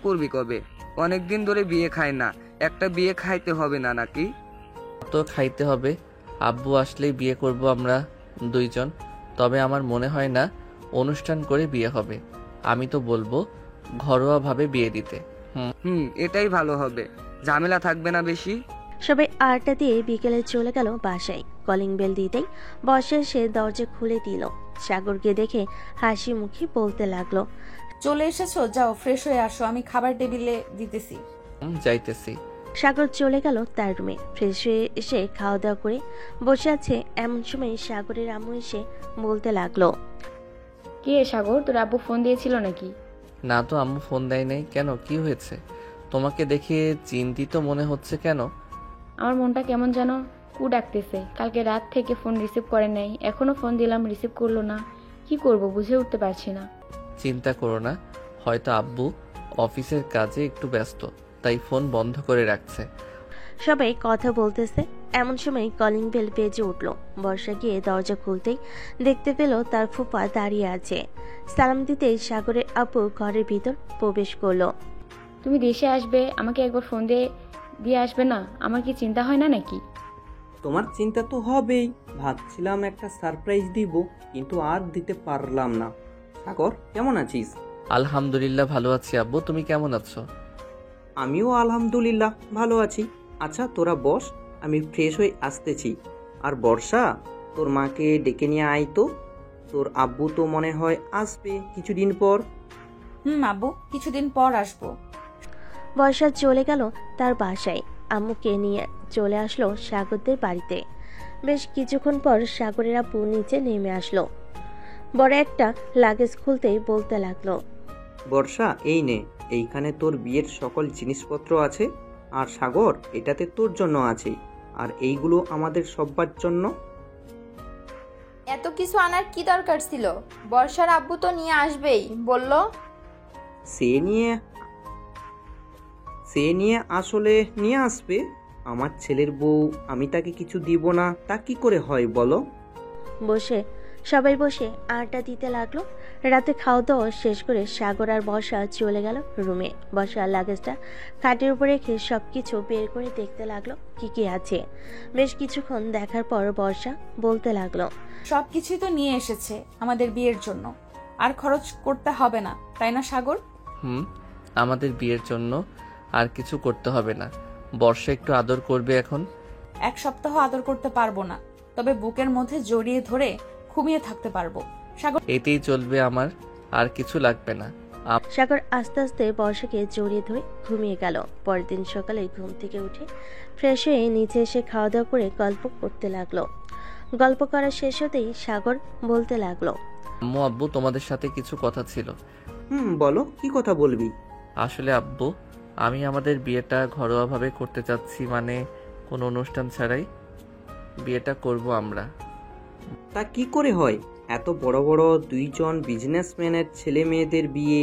করবি কবে? অনেকদিন ধরে বিয়ে খায় না, একটা বিয়ে খাইতে হবে না নাকি? তো খাইতে হবে। আব্বু আসলেই বিয়ে করব আমরা দুইজন। তবে আমার মনে হয় না অনুষ্ঠান করে বিয়ে হবে। আমি তো বলবো ঘরোয়া ভাবে বিয়ে দিতে। এটাই ভালো হবে, ঝামেলা থাকবে না বেশি। সবাই আড্ডা দিয়ে বিকেলে চলে গেল বাসায়। কলিং বেল দিতেই বর্ষা এসে দরজা খুলে দিল। সাগরকে দেখে হাসি মুখে বলতে লাগলো, চলে এসেছো, যাও ফ্রেশ হয়ে আসো, আমি খাবার টেবিলে দিতেছি। যাইতেছি। সাগর চলে গেল তার রুমে। ফ্রেশ হয়ে এসে খাওয়া দাওয়া করে বসে আছে। এমন সময় সাগরের আম্মু এসে বলতে লাগলো, কি রে সাগর, তোর আব্বু ফোন দিয়েছিল নাকি? না তো, আম্মু ফোন দেয় নাই। কেন, কি হয়েছে? তোমাকে দেখে চিন্তিত মনে হচ্ছে কেন? আমার মনটা কেমন যেন কু ডাকতেছে, কালকে রাত থেকে ফোন রিসিভ করে নাই, এখনো ফোন দিলাম রিসিভ করলো না। কি করব বুঝে উঠতে পারছি না। চিন্তা করো না, হয়তো আব্বু অফিসের কাজে একটু ব্যস্ত, তাই ফোন বন্ধ করে রাখছে। সবাই কথা বলতেছে, এমন সময় কলিং বেল বেজে উঠল। বর্ষা গিয়ে দরজা খুলতেই দেখতে পেল তার ফুপা দাঁড়িয়ে আছে। সালাম দিতেই সাগরের আপু ঘরের ভিতর প্রবেশ করলো। তুমি দেশে আসবে, আমাকে একবার ফোন দিয়ে আসবে না? আমার কি চিন্তা হয় না নাকি? তোমার চিন্তা তো হবেই। ভাবছিলাম একটা সারপ্রাইজ দিব, কিন্তু আর দিতে পারলাম না। সাগর, কেমন আছিস? আলহামদুলিল্লাহ ভালো আছি আব্বু, তুমি কেমন আছো? আমিও আলহামদুলিল্লাহ ভালো আছি। আচ্ছা তোরা বস, আমি ফ্রেশ হয়ে আসতেছি। আর বর্ষা, তোর মাকে ডেকে নিয়ে আয় তো। তোর আব্বু তো মনে হয় আসবে কিছুদিন পর। আব্বু কিছুদিন পর আসবো। বর্ষা চলে গেল তার বাসায়। আম্মুকে নিয়ে চলে আসলো সাগরদের বাড়িতে। বেশ কিছুক্ষণ পর সাগরের আপু নিচে নেমে আসলো। বড় একটা লাগেজ খুলতেই বলতে লাগলো, বর্ষা, এই নে, এইখানে তোর বিয়ের সকল জিনিসপত্র আছে। আর সাগর, এটাতে তোর জন্য আছে। আর এইগুলো আমাদের সবার জন্য। এত কিছু আনার কি দরকার ছিল? বর্ষার আব্বু তো নিয়ে আসবেই বললো। সে নিয়ে আসলে নিয়ে আসবে। আমার ছেলের বউ, আমি তাকে কিছু দিব না তা কি করে হয় বলো? সবাই বসে আড্ডা দিতে লাগলো। রাতে খাওয়া দাওয়া শেষ করে সাগর আর বর্ষা চলে গেল রুমে। বর্ষা লাগেজটা খাটের উপর রেখে সবকিছু বের করে দেখতে লাগলো কি কি আছে। বেশ কিছুক্ষণ দেখার পর বর্ষা বলতে লাগলো, সবকিছুই তো নিয়ে এসেছে আমাদের বিয়ের জন্য, আর খরচ করতে হবে না, তাই না সাগর? আমাদের বিয়ের জন্য আর কিছু করতে হবে না। বর্ষা একটু আদর করবে এখন। এক সপ্তাহ আদর করতে পারবো না, তবে বুকের মধ্যে জড়িয়ে ধরে ঘুমিয়ে থাকতে পারবো। সাগর, এতেই চলবে, আমার আর কিছু লাগবে না। সাগর আস্তে আস্তে বর্ষাকে জড়িয়ে ধরে ঘুমিয়ে গেল। পরের দিন সকালে ঘুম থেকে উঠে ফ্রেশ হয়ে নিচে এসে খাওয়া দাওয়া করে গল্প করতে লাগলো। গল্প করা শেষ হতেই সাগর বলতে লাগলো, আম্মু আব্বু তোমাদের সাথে কিছু কথা ছিল। বলো, কি কথা বলবি? আসলে আব্বু, আমি আমাদের বিয়েটা ঘরোয়াভাবে করতে চাচ্ছি, মানে কোনো অনুষ্ঠান ছাড়াই বিয়েটা করব আমরা। তা কি করে হয়? এত বড় বড় দুইজন বিজনেসম্যানের ছেলে মেয়েদের বিয়ে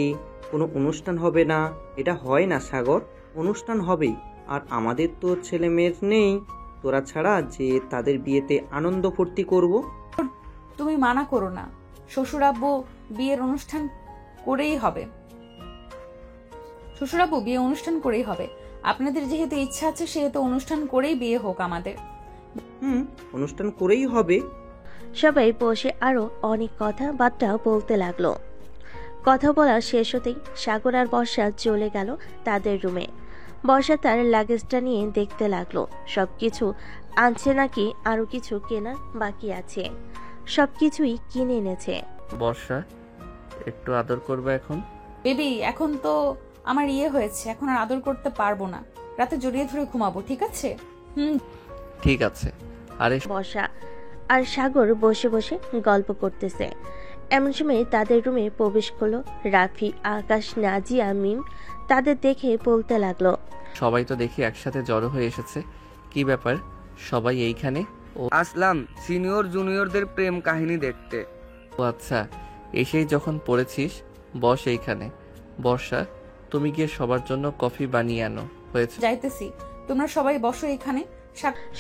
কোনো অনুষ্ঠান হবে না? এটা হয় না সাগর, অনুষ্ঠান হবেই। আর আমাদের তো ছেলে মেয়ের নেই তোরা ছাড়া যে তাদের বিয়েতে আনন্দ ফুর্তি করব। তুমি মানা করো না, শ্বশুর আব্বু বিয়ের অনুষ্ঠান করেই হবে। শ্বশুরাব্বু বিয়ে অনুষ্ঠান করেই হবে। আপনাদের যেহেতু ইচ্ছা আছে সেহেতু অনুষ্ঠান করেই বিয়ে হোক আমাদের। অনুষ্ঠান করেই হবে। সবাই বসে আরো অনেক কথাবার্তা বলতে লাগলো। কথা বলা শেষ হতেই সাগর আর বর্ষা চলে গেল তাদের রুমে। বর্ষা তার লাগেজটা নিয়ে দেখতে লাগলো সবকিছু আনছে নাকি আরো কিছু কেনা বাকি আছে। সবকিছুই কিনে এনেছে। বর্ষা, একটু আদর করবে এখন? বেবি, এখন তো আমার হয়েছে, এখন আর আদর করতে পারবো না। রাতে জড়িয়ে ধরে ঘুমাবো, ঠিক আছে? ঠিক আছে। আরে বর্ষা আর সাগর বসে বসে গল্প করতেছে। এমন সময় তাদের রুমে প্রবেশ করলো রাফি, আকাশ, নাজিয়া, মিম। তাদের দেখে বলতে লাগলো, সবাই তো দেখি একসাথে জড়ো হয়ে এসেছে, কি ব্যাপার সবাই এইখানে? আসলাম সিনিয়র জুনিয়রদের প্রেম কাহিনী দেখতে। ও আচ্ছা, এসেই যখন পড়েছিস বস এইখানে। বর্ষা, তুমি গিয়ে সবার জন্য কফি বানিয়ে আনো। হয়েছে? যাইতেছি, তোমরা সবাই বসো এখানে।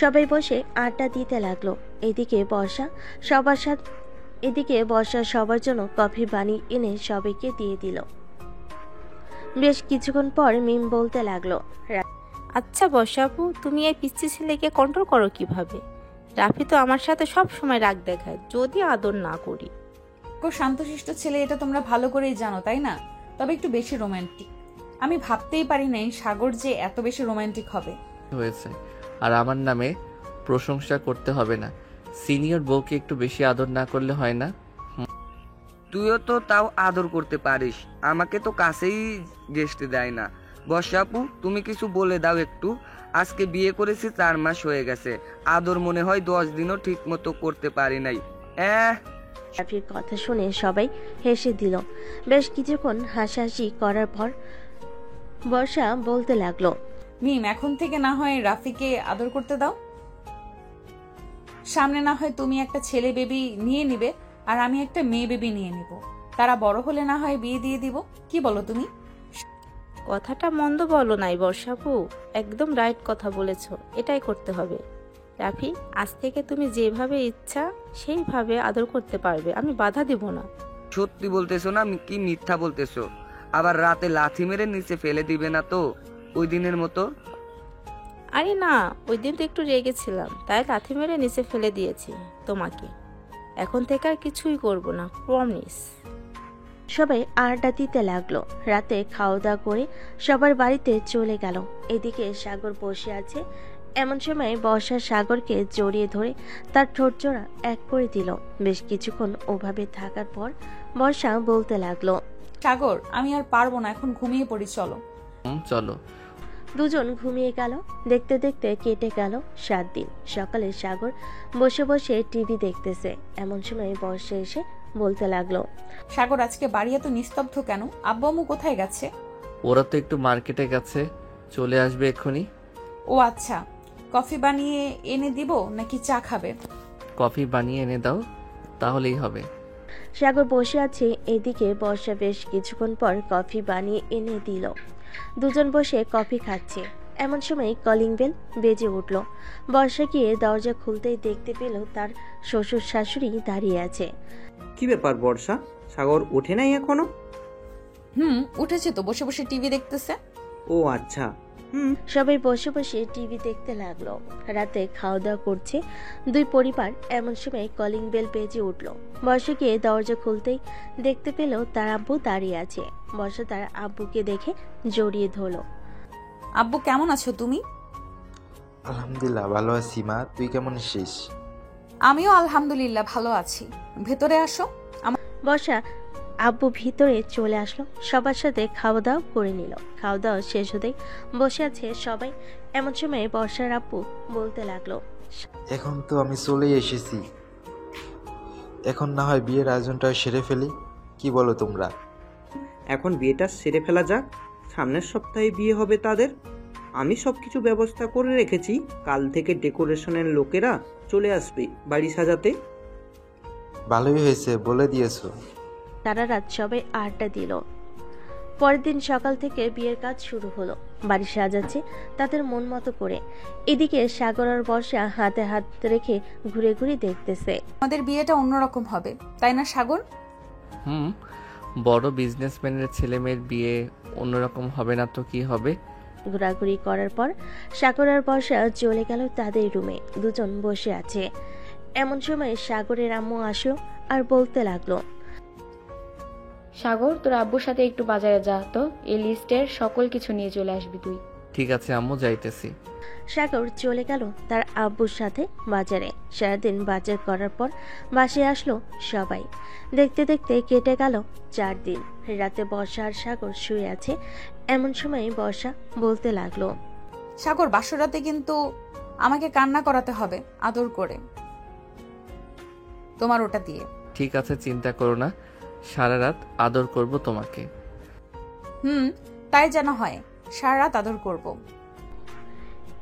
সবাই বসে আড্ডা দিতে লাগলো। এদিকে বর্ষা সবার জন্য কফি বানিয়ে এনে সবাইকে দিয়ে দিল। বেশ কিছুক্ষণ পর মিম বলতে লাগলো, আচ্ছা বর্ষাপু, তুমি এই পিচ্ছি ছেলেকে কন্ট্রোল করো কিভাবে? রাফি তো আমার সাথে সব সময় রাগ দেখায় যদি আদর না করি। শান্তশিষ্ট ছেলে, এটা তোমরা ভালো করেই জানো তাই না? তবে একটু বেশি রোমান্টিক। আমি ভাবতেই পারি নাই সাগর যে এত বেশি রোমান্টিক হবে। হয়েছে, আর আমার নামে প্রশংসা করতে হবে না। সিনিয়র বউকে একটু বেশি আদর না করলে হয় না? তুইও তো তাও আদর করতে পারিস, আমাকে তো কাছেই ঘেঁষতে দেয় না। বর্ষাপু, তুমি কিছু বলে দাও একটু। আজকে বিয়ে করেছি 4 মাস হয়ে গেছে, আদর মনে হয় 10 দিনও ঠিক মতো করতে পারি নাই। রাফির কথা শুনে সবাই হেসে দিল। বেশ কিছুক্ষণ হাসাহাসি করার পর বর্ষা বলতে লাগলো, মিম, এখন থেকে না হয় রাফিকে আদর করতে দাও। সামনে না হয় তুমি একটা ছেলে বেবি নিয়ে নিবে আর আমি একটা মেয়ে বেবি নিয়ে নিব, তারা বড় হলে না হয় বিয়ে দিয়ে দিব। কি বলো তুমি? কথাটা মন্দ বলো নাই বর্ষাপু, একদম রাইট কথা বলেছ, এটাই করতে হবে। রাফি, আজ থেকে তুমি যেভাবে ইচ্ছা সেইভাবে আদর করতে পারবে, আমি বাধা দিব না। সত্যি বলতেছো না কি মিথ্যা বলতেছো? আবার রাতে লাথি মেরে নিচে ফেলে দিবে না তো ওই দিনের মতো? আরে না, ওই দিন তো একটু রেগেছিলাম, তাই লাথি মেরে নিচে ফেলে দিয়েছি তোমাকে। এখন থেকে আর কিছুই করব না, প্রমিস। সবাই আড্ডা দিতে লাগলো। রাতে খাওয়া দাওয়া করে সবার বাড়িতে চলে গেল। এদিকে সাগর বসে আছে। এমন সময় বর্ষা সাগরকে জড়িয়ে ধরে তার ঠোঁট জোড়া এক করে দিল। বেশ কিছুক্ষণ ওভাবে থাকার পর বর্ষা বলতে লাগলো, সাগর, আমি আর পারবো না, এখন ঘুমিয়ে পড়ি, চলো। চলো। দুজন ঘুমিয়ে গেল। দেখতে দেখতে কেটে গেল 7 দিন। সকালে সাগর বসে বসে টিভি দেখতেছে। এমন সময় বর্ষা এসে বলতে লাগলো, সাগর, আজকে বাড়ি এত নিস্তব্ধ কেন? আব্বু আম্মু কোথায় গেছে? ওরা তো একটু মার্কেটে গেছে, চলে আসবে এক্ষুনি। ও আচ্ছা, কফি বানিয়ে এনে দিব নাকি চা খাবে? কফি বানিয়ে এনে দাও, তাহলেই হবে। সাগর বসে আছে। এদিকে বর্ষা বেশ কিছুক্ষণ পর কফি বানিয়ে এনে দিল। দুজন বসে কফি খাচ্ছে। এমন সময় কলিং বেল বেজে উঠল। বর্ষা গিয়ে দরজা খুলতেই দেখতে পেল তার শ্বশুর শাশুড়ি দাঁড়িয়ে আছে। কি ব্যাপার বর্ষা, সাগর ওঠে নাই এখনো? উঠেছে তো, বসে বসে টিভি দেখতেছে। ও আচ্ছা। সবাই বসে বসে টিভি দেখতে লাগলো। রাতে খাওয়া দাওয়া করছে দুই পরিবার। এমন সময় কলিং বেল বেজে উঠল। বর্ষা গিয়ে দরজা খুলতেই দেখতে পেল তার আব্বু দাঁড়িয়ে আছে। বর্ষা তার আব্বুকে দেখে জড়িয়ে ধরলো। আব্বু, কেমন আছো তুমি? আলহামদুলিল্লাহ ভালো আছি মা, তুই কেমন আছিস? আমিও আলহামদুলিল্লাহ ভালো আছি, ভেতরে আসো। বর্ষা আব্বু ভিতরে চলে আসলো। সবার সাথে খাওয়া দাওয়া করে নিল। খাওয়া দাওয়া শেষ হতেই বসে আছে সবাই। এমন সময় বর্ষার আব্বু বলতে লাগলো, এখন তো আমি চলে এসেছি, এখন না হয় বিয়ের আয়োজনটা সেরে ফেলি, কি বলো তোমরা? এখন বিয়েটা সেরে ফেলা যাক, সামনের সপ্তাহে বিয়ে হবে তাদের। আমি সবকিছু ব্যবস্থা করে রেখেছি, কাল থেকে ডেকোরেশনের লোকেরা চলে আসবে বাড়ি সাজাতে। ভালোই হয়েছে বলে দিয়েছো। সারা রাত সবাই আড্ডা দিল। পরের দিন সকাল থেকে বিয়ের কাজ শুরু হলো। বাড়ি সাজাচ্ছে তাদের মন মতো করে। এদিকে সাগর আর বর্ষা হাতে হাত রেখে ঘুরে ঘুরে দেখতেছে। আমাদের বিয়েটা অন্যরকম হবে, তাই না সাগর? বড় বিজনেসম্যানের ছেলে মেয়ের বিয়ে অন্যরকম হবে না তো কি হবে? ঘোরাঘুরি করার পর সাগর আর বর্ষা চলে গেল তাদের রুমে। দুজন বসে আছে। এমন সময় সাগরের আম্মু আসলো আর বলতে লাগলো, সাগর, তোর আব্বুর সাথে একটু বাজারে যা তো, এই লিস্টের সকল কিছু নিয়ে চলে আসবি তুই। ঠিক আছে আম্মু, যাইতেছি। সাগর চলে গেল তার আব্বুর সাথে বাজারে। সারাদিন বাজার করার পর বাসায় আসলো সবাই। দেখতে দেখতে কেটে গেল 4 দিন। রাতে বর্ষা আর সাগর শুয়ে আছে। এমন সময় বর্ষা বলতে লাগলো, সাগর, বাসরাতে কিন্তু আমাকে কান্না করাতে হবে আদর করে, তোমার ওটা দিয়ে। ঠিক আছে, চিন্তা করো না, সারা রাত আদর করব তোমাকে। তাই যেন হয়, সারা রাত আদর করব।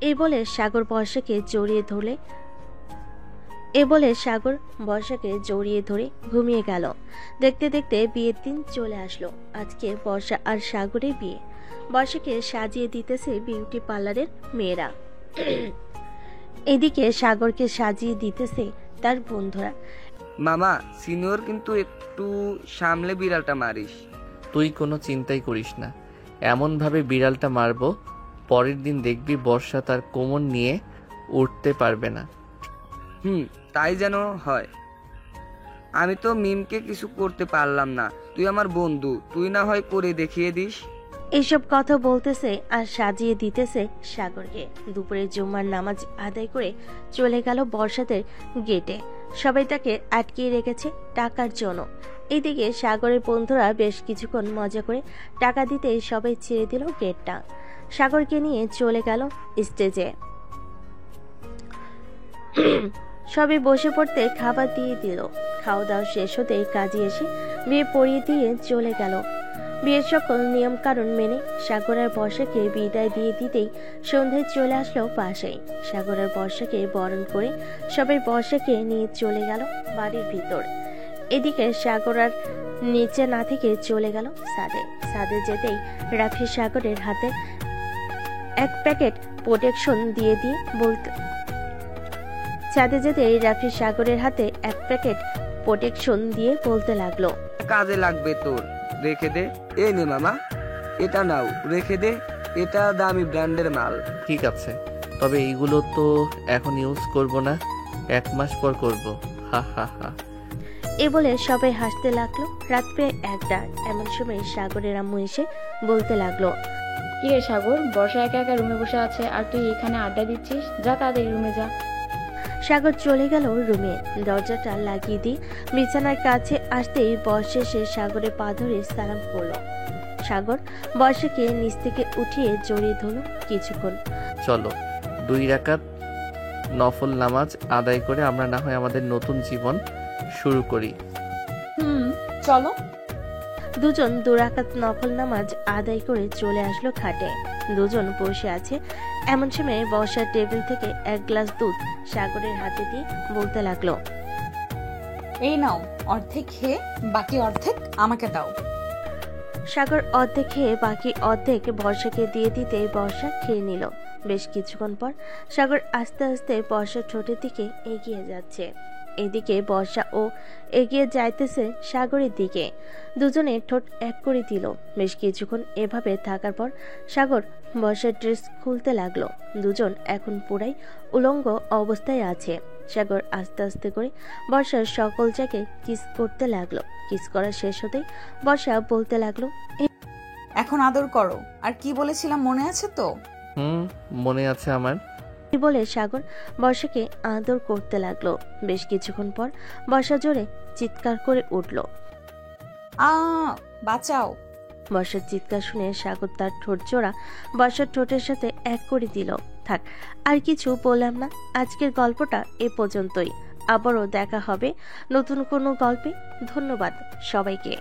এই বলে সাগর বর্ষাকে জড়িয়ে ধরে ঘুমিয়ে গেল। দেখতে দেখতে বিয়ের দিন চলে আসলো। আজকে বর্ষা আর সাগরের বিয়ে। বর্ষাকে সাজিয়ে দিতেছে বিউটি পার্লারের মেয়েরা। এদিকে সাগরকে সাজিয়ে দিতেছে তার বন্ধুরা। মামা, সিনিয়র কিন্তু একটু সামলে বিড়ালটা মারিস। তুই কোনো চিন্তাই করিস না, এমনভাবে বিড়ালটা মারবো পরের দিন দেখবি বর্ষা তার কোমর নিয়ে উঠতে পারবে না। তাই যেন হয়। আমি তো মিমকে কিছু করতে পারলাম না, তুই আমার বন্ধু, তুই না হয় করে দেখিয়ে দিস। এইসব কথা বলতেছে আর সাজিয়ে দিতেছে সাগরকে। দুপুরে জুম্মার নামাজ আদায় করে চলে গেল বর্ষাদের গেটে। সবাই তাকে আটকিয়ে রেখেছে টাকার জন্য। এদিকে সাগরের বন্ধুরা বেশ কিছুক্ষণ মজা করে টাকা দিতে সবাই ছেড়ে দিল গেটটা। সাগরকে নিয়ে চলে গেল স্টেজে। সবাই বসে পড়তে খাবার দিয়ে দিল। খাওয়া দাওয়া শেষ হতে কাজী এসে বিয়ে পড়িয়ে দিয়ে চলে গেল। বিয়ের সকল নিয়ম কানুন মেনে সাগর আর বর্ষাকে বিদায় দিয়ে দিতেই সন্ধ্যায় চলে আসলো বাসায়। সাগর আর বর্ষাকে বরণ করে সবাই বর্ষাকে নিয়ে চলে গেল বাড়ির ভিতর। এদিকে সাগর আর নিচে না থেকে চলে গেল ছাদে যেতেই রাফি সাগরের হাতে এক প্যাকেট প্রোটেকশন দিয়ে বলতে ছাদে যেতেই রাফি সাগরের হাতে এক প্যাকেট প্রোটেকশন দিয়ে বলতে লাগলো, কাজে লাগবে তোর, রেখে দে। এই নে মামা, এটা নাও, রেখে দে, এটা দামি ব্র্যান্ডের মাল। ঠিক আছে, তবে এইগুলো তো এখন ইউজ করব না, 1 মাস পর করব। হা হা হা। এ বলে সবাই হাসতে লাগলো। রাত প্রায় 1টা। এমন সময় সাগরের আম্মু এসে বলতে লাগলো, কি রে সাগর, বর্ষা একা একা রুমে বসে আছে আর তুই এখানে আড্ডা দিচ্ছিস? যা তাড়াতাড়ি রুমে যা। সাগর চলে গেল রুমে। দরজাটা লাগিয়ে দিয়ে বিছানার কাছে আসতেই বর্ষা এসে সাগরের পা ধরে সালাম করলো। সাগর বর্ষাকে নিচ থেকে উঠিয়ে জড়িয়ে ধরল কিছুক্ষণ। চলো 2 রাকাত নফল নামাজ আদায় করে আমরা না হয় আমাদের নতুন জীবন শুরু করি। চলো। দুজন 2 রাকাত নফল নামাজ আদায় করে চলে আসলো খাটে। দুজন বসে আছে। এমন সময় বর্ষার টেবিল থেকে 1 গ্লাস দুধ সাগরের হাতে দিয়ে বলতে লাগলো, এই নাও, অর্ধেক খেয়ে বাকি অর্ধেক আমাকে দাও। সাগর অর্ধেক খেয়ে বাকি অর্ধেক বর্ষাকে দিয়ে দিতে বর্ষা খেয়ে নিল। বেশ কিছুক্ষণ পর সাগর আস্তে আস্তে বর্ষার ঠোঁটের দিকে এগিয়ে যাচ্ছে। এদিকে বর্ষা ও এগিয়ে যাইতেছে সাগরের দিকে। দুজনে ঠোঁট এক করে দিল। বেশ কিছুক্ষণ এভাবে থাকার পর সাগর বর্ষার ড্রেস খুলতে লাগলো। দুজন এখন পুরাই উলঙ্গ অবস্থায় আছে। সাগর আস্তে আস্তে করে বর্ষার সকল জায়গায় কিস করতে লাগলো। কিস করা শেষ হতেই বর্ষা বলতে লাগলো, এখন আদর করো। আর কি বলেছিলাম মনে আছে তো? মনে আছে আমার। বলে সাগর বর্ষাকে আদর করতে লাগলো। বেশ কিছুক্ষণ পর বর্ষা জোরে চিৎকার করে উঠল, বাঁচাও। বর্ষার চিৎকার শুনে সাগর তার ঠোঁট জোড়া বর্ষার ঠোঁটের সাথে এক করে দিল। থাক, আর কিছু বললাম না। আজকের গল্পটা এ পর্যন্তই। আবারও দেখা হবে নতুন কোনো গল্পে। ধন্যবাদ সবাইকে।